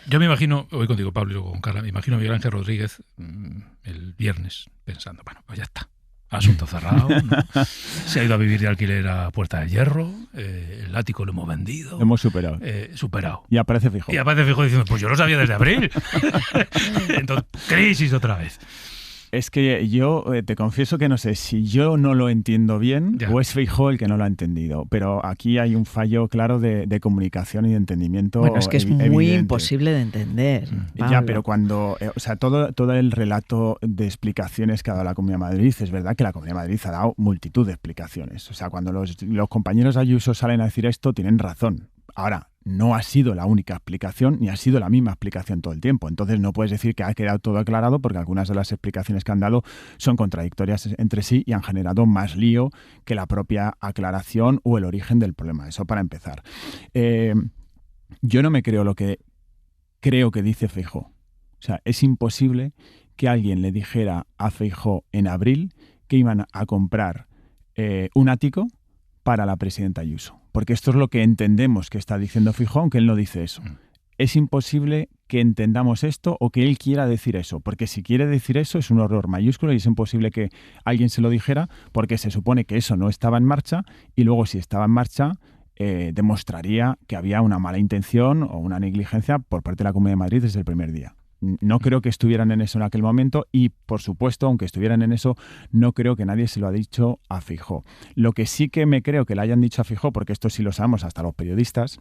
Yo me imagino, voy contigo, Pablo, y luego con Carla, me imagino a Miguel Ángel Rodríguez el viernes pensando, bueno, pues ya está, asunto cerrado, ¿no? Se ha ido a vivir de alquiler a Puerta de Hierro, el ático lo hemos vendido. Lo hemos superado. Y aparece Feijóo. Diciendo, pues yo lo sabía desde abril. Entonces, crisis otra vez. Es que yo te confieso que no sé si yo no lo entiendo bien o es Feijóo el que no lo ha entendido, pero aquí hay un fallo claro de comunicación y de entendimiento. Bueno, es que es muy evidente. Imposible de entender. Pablo. Ya, pero cuando, todo el relato de explicaciones que ha dado la Comunidad de Madrid, es verdad que la Comunidad de Madrid ha dado multitud de explicaciones. O sea, cuando los compañeros de Ayuso salen a decir esto, tienen razón. Ahora, no ha sido la única explicación ni ha sido la misma explicación todo el tiempo. Entonces no puedes decir que ha quedado todo aclarado porque algunas de las explicaciones que han dado son contradictorias entre sí y han generado más lío que la propia aclaración o el origen del problema. Eso para empezar. Yo no me creo lo que creo que dice Feijóo. O sea, es imposible que alguien le dijera a Feijóo en abril que iban a comprar un ático para la presidenta Ayuso. Porque esto es lo que entendemos que está diciendo Feijóo, aunque él no dice eso. Es imposible que entendamos esto o que él quiera decir eso, porque si quiere decir eso es un error mayúsculo y es imposible que alguien se lo dijera, porque se supone que eso no estaba en marcha y luego si estaba en marcha demostraría que había una mala intención o una negligencia por parte de la Comunidad de Madrid desde el primer día. No creo que estuvieran en eso en aquel momento y, por supuesto, aunque estuvieran en eso, no creo que nadie se lo ha dicho a Feijóo. Lo que sí que me creo que le hayan dicho a Feijóo, porque esto sí lo sabemos hasta los periodistas,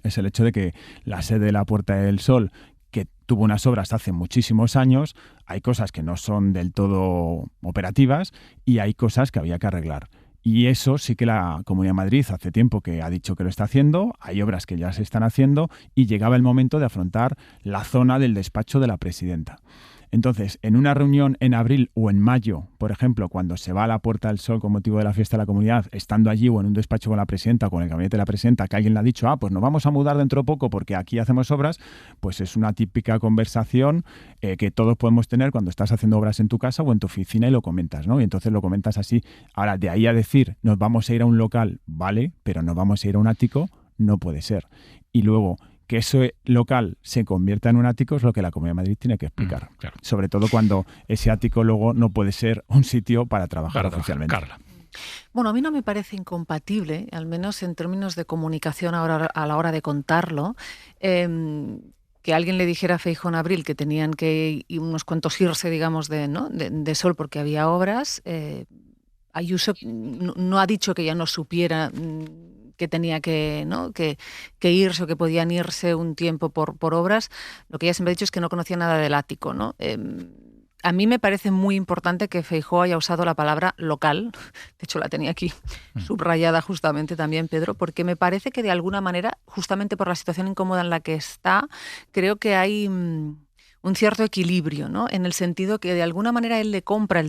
es el hecho de que la sede de la Puerta del Sol, que tuvo unas obras hace muchísimos años, hay cosas que no son del todo operativas y hay cosas que había que arreglar. Y eso sí que la Comunidad de Madrid hace tiempo que ha dicho que lo está haciendo, hay obras que ya se están haciendo y llegaba el momento de afrontar la zona del despacho de la presidenta. Entonces, en una reunión en abril o en mayo, por ejemplo, cuando se va a la Puerta del Sol con motivo de la fiesta de la comunidad, estando allí o en un despacho con la presidenta o con el gabinete de la presidenta, que alguien le ha dicho, pues nos vamos a mudar dentro de poco porque aquí hacemos obras, pues es una típica conversación que todos podemos tener cuando estás haciendo obras en tu casa o en tu oficina y lo comentas, ¿no? Y entonces lo comentas así. Ahora, de ahí a decir, nos vamos a ir a un local, vale, pero nos vamos a ir a un ático, no puede ser. Y luego, que ese local se convierta en un ático es lo que la Comunidad de Madrid tiene que explicar. Claro. Sobre todo cuando ese ático luego no puede ser un sitio para trabajar oficialmente. Carla. Bueno, a mí no me parece incompatible, al menos en términos de comunicación ahora a la hora de contarlo, que alguien le dijera a Feijóo en abril que tenían que unos cuantos irse, digamos, de Sol porque había obras. Ayuso no ha dicho que ya no supiera que tenía que irse o que podían irse un tiempo por obras. Lo que ella siempre ha dicho es que no conocía nada del ático, ¿no? A mí me parece muy importante que Feijóo haya usado la palabra local. De hecho, la tenía aquí subrayada justamente también, Pedro, porque me parece que de alguna manera, justamente por la situación incómoda en la que está, creo que hay un cierto equilibrio, ¿no? En el sentido que de alguna manera él le compra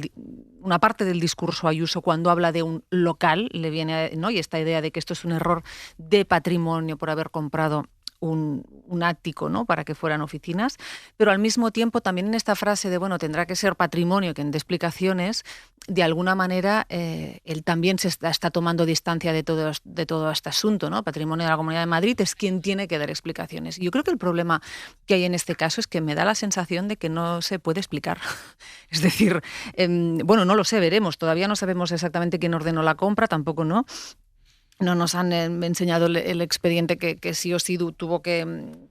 una parte del discurso a Ayuso cuando habla de un local, le viene, ¿no? Y esta idea de que esto es un error de patrimonio por haber comprado un ático, ¿no? Para que fueran oficinas, pero al mismo tiempo también en esta frase de, bueno, tendrá que ser patrimonio, que dé explicaciones, de alguna manera él también se está tomando distancia de todo este asunto, ¿no? Patrimonio de la Comunidad de Madrid es quien tiene que dar explicaciones. Yo creo que el problema que hay en este caso es que me da la sensación de que no se puede explicar. Es decir, bueno, no lo sé, veremos. Todavía no sabemos exactamente quién ordenó la compra, tampoco, ¿no? No nos han enseñado el expediente que sí o sí tuvo que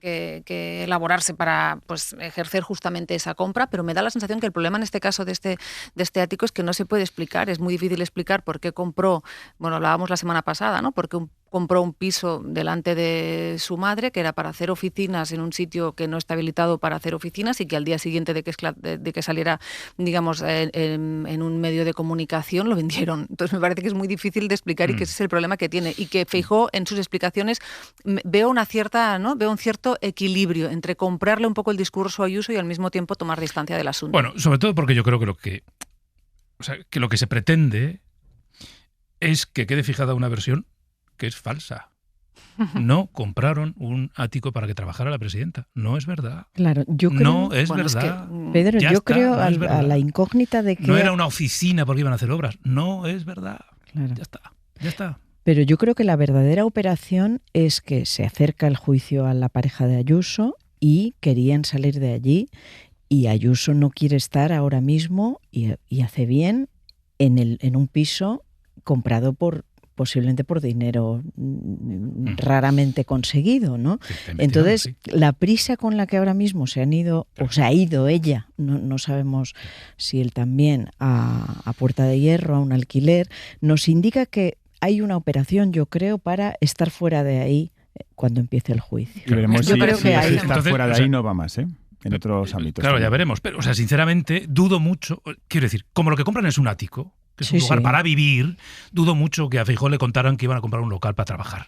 elaborarse para pues ejercer justamente esa compra, pero me da la sensación que el problema en este caso de este ático es que no se puede explicar, es muy difícil explicar por qué compró, bueno, hablábamos la semana pasada, ¿no? Porque compró un piso delante de su madre que era para hacer oficinas en un sitio que no está habilitado para hacer oficinas y que al día siguiente de que saliera, digamos, en un medio de comunicación lo vendieron. Entonces me parece que es muy difícil de explicar y que ese es el problema que tiene. Y que Feijóo en sus explicaciones veo un cierto equilibrio entre comprarle un poco el discurso a Ayuso y al mismo tiempo tomar distancia del asunto. Bueno, sobre todo porque yo creo que lo que se pretende es que quede fijada una versión que es falsa. No compraron un ático para que trabajara la presidenta. No es verdad. Claro, yo creo... No es verdad. Pedro, yo creo a la incógnita de que... No era una oficina porque iban a hacer obras. No es verdad. Claro. Ya está. Pero yo creo que la verdadera operación es que se acerca el juicio a la pareja de Ayuso y querían salir de allí y Ayuso no quiere estar ahora mismo y hace bien en un piso comprado posiblemente por dinero raramente conseguido, ¿no? Entonces, sí. La prisa con la que ahora mismo se ha ido ella, no sabemos si él también a puerta de hierro, a un alquiler, nos indica que hay una operación, yo creo, para estar fuera de ahí cuando empiece el juicio. Y veremos si estar fuera de ahí no va más, ¿eh? En otros ámbitos. Claro, ya veremos. Pero, sinceramente, dudo mucho. Quiero decir, como lo que compran es un ático, que es un lugar para vivir, dudo mucho que a Feijóo le contaran que iban a comprar un local para trabajar.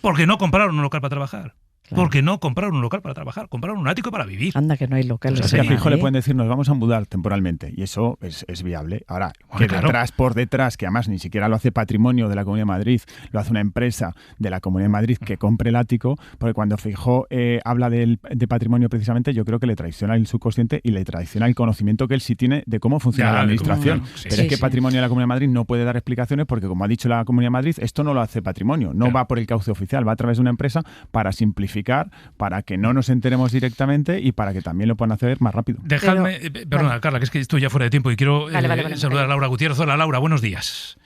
Porque no compraron un local para trabajar. Claro. Porque no compraron un local para trabajar, compraron un ático para vivir. Anda que no hay locales. O sea, a Feijóo le pueden decir, nos vamos a mudar temporalmente, y eso es viable. Ahora, que claro, por detrás, que además ni siquiera lo hace Patrimonio de la Comunidad de Madrid, lo hace una empresa de la Comunidad de Madrid que compre el ático, porque cuando Feijóo habla de patrimonio precisamente, yo creo que le traiciona el subconsciente y le traiciona el conocimiento que él sí tiene de cómo funciona la administración. Pero es que Patrimonio de la Comunidad de Madrid no puede dar explicaciones porque, como ha dicho la Comunidad de Madrid, esto no lo hace Patrimonio, no va por el cauce oficial, va a través de una empresa para simplificar, para que no nos enteremos directamente y para que también lo puedan hacer más rápido. Dejadme, perdona, Carla, que es que estoy ya fuera de tiempo y quiero saludar a Laura Gutiérrez. Hola, Laura, buenos días.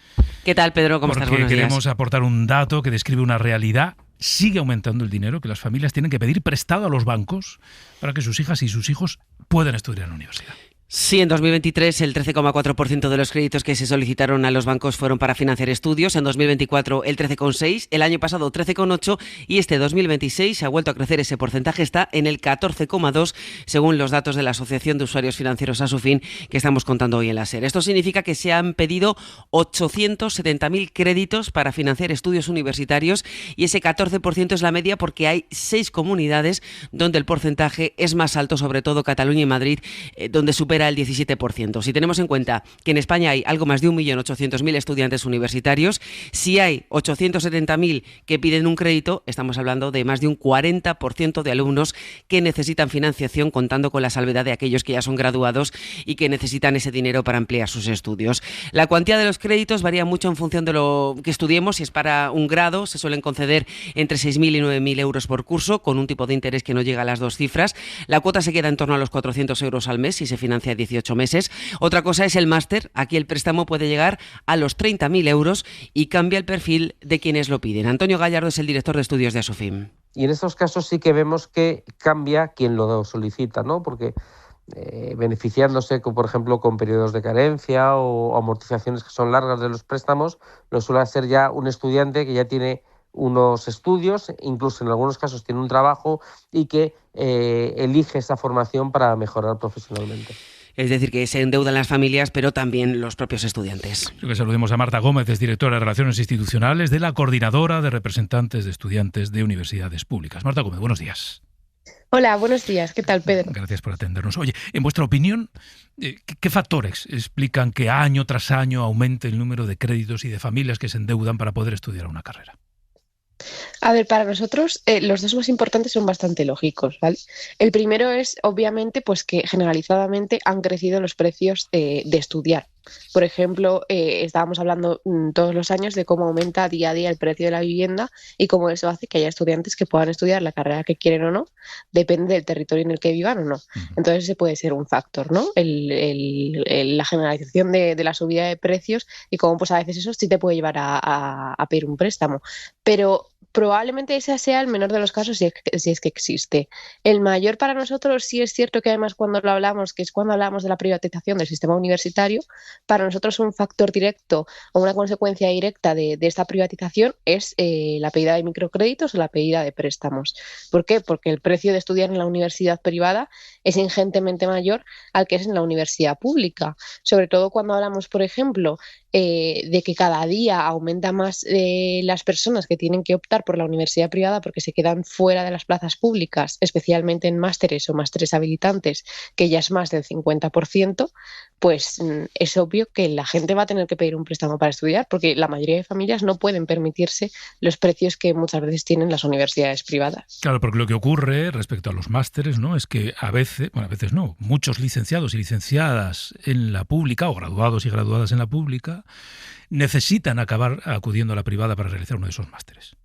¿Qué tal, Pedro? ¿Cómo estás? Porque queremos aportar un dato que describe una realidad. Sigue aumentando el dinero que las familias tienen que pedir prestado a los bancos para que sus hijas y sus hijos puedan estudiar en la universidad. Sí, en 2023 el 13,4% de los créditos que se solicitaron a los bancos fueron para financiar estudios, en 2024 el 13,6%, el año pasado 13,8% y este 2026 se ha vuelto a crecer ese porcentaje, está en el 14,2% según los datos de la Asociación de Usuarios Financieros ASUFIN que estamos contando hoy en la SER. Esto significa que se han pedido 870.000 créditos para financiar estudios universitarios y ese 14% es la media porque hay 6 comunidades donde el porcentaje es más alto, sobre todo Cataluña y Madrid, donde supera el 17%. Si tenemos en cuenta que en España hay algo más de 1.800.000 estudiantes universitarios, si hay 870.000 que piden un crédito, estamos hablando de más de un 40% de alumnos que necesitan financiación, contando con la salvedad de aquellos que ya son graduados y que necesitan ese dinero para ampliar sus estudios. La cuantía de los créditos varía mucho en función de lo que estudiemos. Si es para un grado, se suelen conceder entre 6.000 y 9.000 euros por curso, con un tipo de interés que no llega a las 2 cifras. La cuota se queda en torno a los 400 euros al mes si se financia 18 meses. Otra cosa es el máster. Aquí el préstamo puede llegar a los 30.000 euros y cambia el perfil de quienes lo piden. Antonio Gallardo es el director de estudios de ASUFIM. Y en estos casos sí que vemos que cambia quien lo solicita, ¿no? Porque beneficiándose, por ejemplo, con periodos de carencia o amortizaciones que son largas de los préstamos, lo suele ser ya un estudiante que ya tiene unos estudios, incluso en algunos casos tiene un trabajo y que elige esa formación para mejorar profesionalmente. Es decir, que se endeudan las familias, pero también los propios estudiantes. Que saludemos a Marta Gómez, es directora de Relaciones Institucionales de la Coordinadora de Representantes de Estudiantes de Universidades Públicas. Marta Gómez, buenos días. Hola, buenos días. ¿Qué tal, Pedro? Gracias por atendernos. Oye, en vuestra opinión, ¿qué factores explican que año tras año aumente el número de créditos y de familias que se endeudan para poder estudiar una carrera? A ver, para nosotros los dos más importantes son bastante lógicos, ¿vale? El primero es, obviamente, pues que generalizadamente han crecido los precios de estudiar. Por ejemplo, estábamos hablando todos los años de cómo aumenta día a día el precio de la vivienda y cómo eso hace que haya estudiantes que puedan estudiar la carrera que quieren o no, depende del territorio en el que vivan o no. Entonces ese puede ser un factor, ¿no? La generalización de la subida de precios y cómo pues a veces eso sí te puede llevar a pedir un préstamo. Pero probablemente ese sea el menor de los casos si es que existe. El mayor para nosotros sí es cierto que además cuando lo hablamos, que es cuando hablamos de la privatización del sistema universitario, para nosotros un factor directo o una consecuencia directa de esta privatización es la pedida de microcréditos o la pedida de préstamos. ¿Por qué? Porque el precio de estudiar en la universidad privada es ingentemente mayor al que es en la universidad pública. Sobre todo cuando hablamos, por ejemplo, de que cada día aumenta más las personas que tienen que optar por la universidad privada porque se quedan fuera de las plazas públicas, especialmente en másteres o másteres habilitantes, que ya es más del 50%, pues es obvio que la gente va a tener que pedir un préstamo para estudiar porque la mayoría de familias no pueden permitirse los precios que muchas veces tienen las universidades privadas. Claro, porque lo que ocurre respecto a los másteres, ¿no?, es que a veces no, muchos licenciados y licenciadas en la pública o graduados y graduadas en la pública necesitan acabar acudiendo a la privada para realizar uno de esos másteres.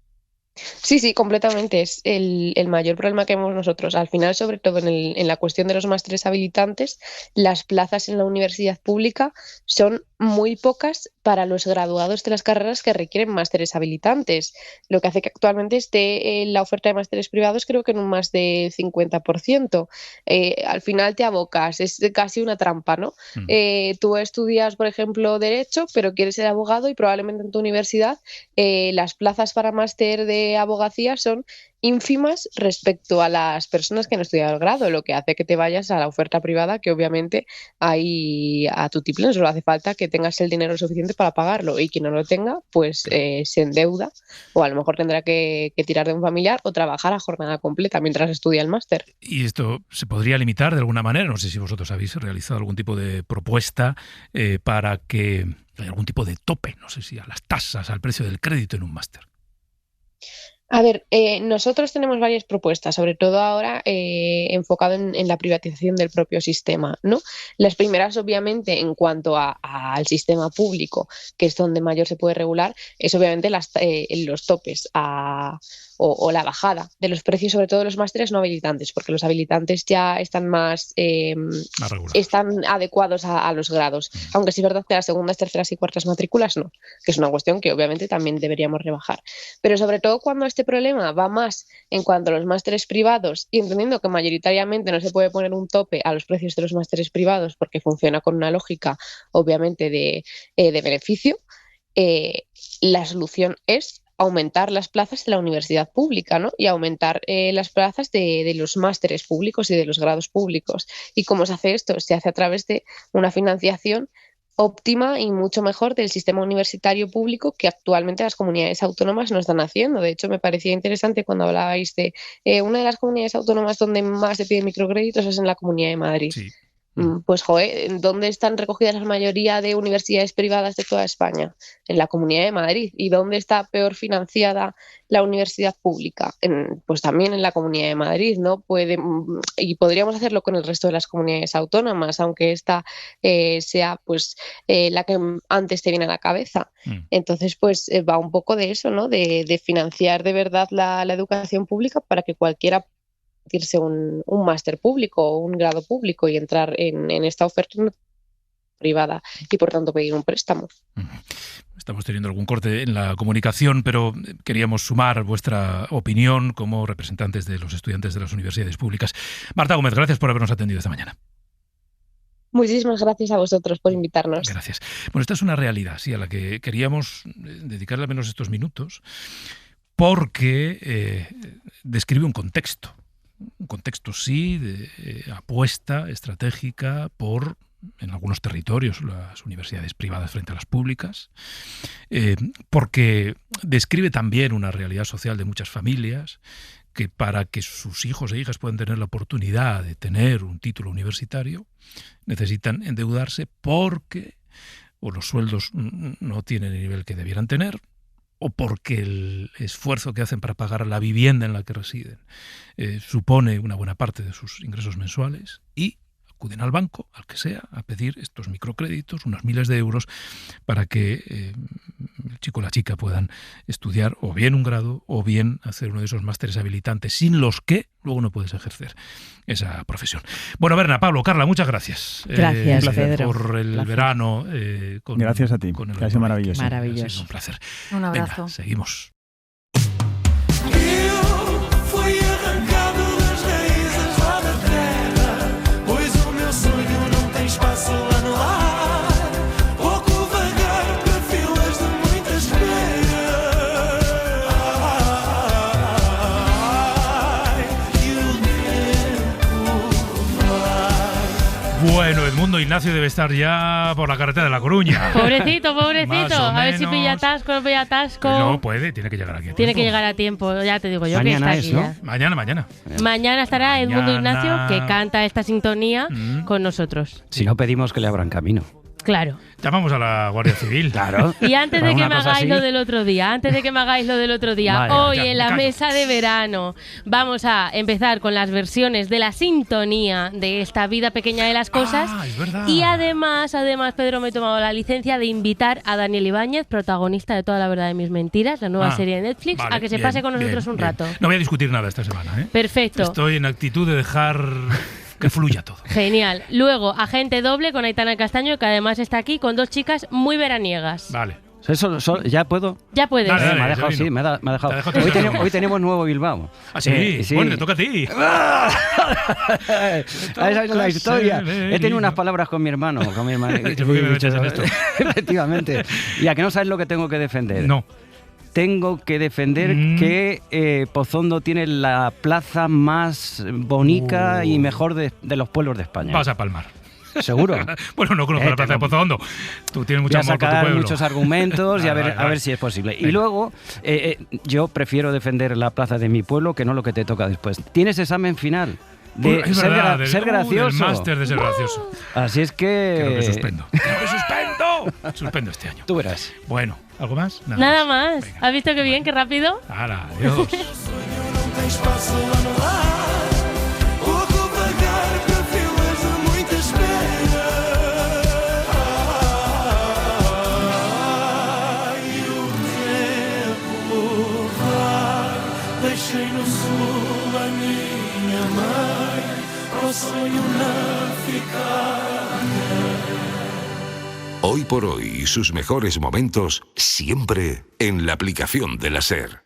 Sí, completamente. Es el mayor problema que vemos nosotros. Al final, sobre todo en la cuestión de los másteres habilitantes, las plazas en la universidad pública son muy pocas para los graduados de las carreras que requieren másteres habilitantes, lo que hace que actualmente esté la oferta de másteres privados creo que en un más de 50%. Al final te abocas, es casi una trampa, ¿no? Tú estudias, por ejemplo, Derecho, pero quieres ser abogado y probablemente en tu universidad las plazas para máster de abogacía son ínfimas respecto a las personas que han estudiado el grado, lo que hace que te vayas a la oferta privada, que obviamente hay a tutiplén, solo hace falta que tengas el dinero suficiente para pagarlo, y quien no lo tenga, pues se endeuda, o a lo mejor tendrá que tirar de un familiar o trabajar a jornada completa mientras estudia el máster. ¿Y esto se podría limitar de alguna manera? No sé si vosotros habéis realizado algún tipo de propuesta para que haya algún tipo de tope, no sé si a las tasas, al precio del crédito en un máster. A ver, nosotros tenemos varias propuestas, sobre todo ahora enfocado en la privatización del propio sistema, ¿no? Las primeras, obviamente, en cuanto al sistema público, que es donde mayor se puede regular, es obviamente los topes o la bajada de los precios, sobre todo de los másteres no habilitantes, porque los habilitantes ya están más están adecuados a los grados, aunque sí es verdad que las segundas, terceras y cuartas matrículas no, que es una cuestión que obviamente también deberíamos rebajar. Pero sobre todo cuando este problema va más en cuanto a los másteres privados, y entendiendo que mayoritariamente no se puede poner un tope a los precios de los másteres privados porque funciona con una lógica obviamente de beneficio, la solución es aumentar las plazas de la universidad pública, ¿no? Y aumentar las plazas de los másteres públicos y de los grados públicos. ¿Y cómo se hace esto? Se hace a través de una financiación óptima y mucho mejor del sistema universitario público que actualmente las comunidades autónomas no están haciendo. De hecho, me parecía interesante cuando hablabais de una de las comunidades autónomas donde más se piden microcréditos es en la Comunidad de Madrid. Sí. Pues, ¿dónde están recogidas la mayoría de universidades privadas de toda España? En la Comunidad de Madrid. ¿Y dónde está peor financiada la universidad pública? Pues también en la Comunidad de Madrid, ¿no? Y podríamos hacerlo con el resto de las comunidades autónomas, aunque esta sea pues la que antes te viene a la cabeza. Entonces, pues va un poco de eso, ¿no? De financiar de verdad la educación pública para que cualquiera irse un máster público o un grado público y entrar en esta oferta privada y por tanto pedir un préstamo. Estamos teniendo algún corte en la comunicación, pero queríamos sumar vuestra opinión como representantes de los estudiantes de las universidades públicas. Marta Gómez, gracias por habernos atendido esta mañana. Muchísimas gracias a vosotros por invitarnos. Gracias. Bueno, esta es una realidad, sí, a la que queríamos dedicarle al menos estos minutos, porque describe un contexto sí de apuesta estratégica por, en algunos territorios, las universidades privadas frente a las públicas, porque describe también una realidad social de muchas familias que para que sus hijos e hijas puedan tener la oportunidad de tener un título universitario necesitan endeudarse porque o los sueldos no tienen el nivel que debieran tener, o porque el esfuerzo que hacen para pagar la vivienda en la que residen supone una buena parte de sus ingresos mensuales, y acuden al banco, al que sea, a pedir estos microcréditos, unos miles de euros, para que el chico o la chica puedan estudiar o bien un grado o bien hacer uno de esos másteres habilitantes, sin los que luego no puedes ejercer esa profesión. Bueno, Berna, Pablo, Carla, muchas gracias. Gracias, un placer, Pedro. por el verano. Gracias a ti, que ha sido maravilloso. Ha sido un placer. Un abrazo. Venga, seguimos. Bueno, Edmundo Ignacio debe estar ya por la carretera de La Coruña. Pobrecito. A ver si pilla atasco, no pilla atasco. No puede, tiene que llegar aquí a tiempo. Tiene que llegar a tiempo, ya te digo yo. Mañana que está es, aquí, ¿no? Mañana. Mañana estará Edmundo Ignacio, que canta esta sintonía con nosotros. Si no, pedimos que le abran camino. Claro. Llamamos a la Guardia Civil. Claro. Y antes de que me hagáis lo del otro día, Vale, hoy ya, en la callo. mesa de verano vamos a empezar con las versiones de la sintonía de esta vida pequeña de las cosas. Es verdad. Y además, Pedro, me he tomado la licencia de invitar a Daniel Ibáñez, protagonista de Toda la verdad de mis mentiras, la nueva serie de Netflix, vale, a que se bien, pase con nosotros un rato. No voy a discutir nada esta semana, ¿eh? Perfecto. Estoy en actitud de dejar que fluya todo. Genial. Luego, Agente Doble con Aitana Castaño, que además está aquí con dos chicas muy veraniegas. Vale. Eso, ¿ya puedo? Ya puedes. Dale, Me ha dejado, Sabino. sí, me ha dejado. Te Hoy tenemos nuevo Bilbao. Ah, sí. Bueno, te toca a ti. Esa es la historia. He tenido unas palabras con mi hermano. ¿Por qué me metes en esto? Efectivamente. Y a que no sabes lo que tengo que defender. No. tengo que defender que Pozondo tiene la plaza más bonita y mejor de los pueblos de España. Vas a palmar. ¿Seguro? Bueno, no conozco la plaza de Pozondo. Tú tienes mucho amor por tu pueblo. Muchos argumentos y a ver si es posible. Venga. Y luego, yo prefiero defender la plaza de mi pueblo que no lo que te toca después. Tienes examen final. De ser gracioso. El máster de ser gracioso. Así es que... Creo que suspendo. Suspendo este año. Tú verás. Bueno, ¿algo más? Nada más. ¿Has visto qué bien, qué rápido? ¡Hala, adiós! Deixei no sul a minha mãe, o sonho não ficar. Hoy por hoy y sus mejores momentos siempre en la aplicación de la SER.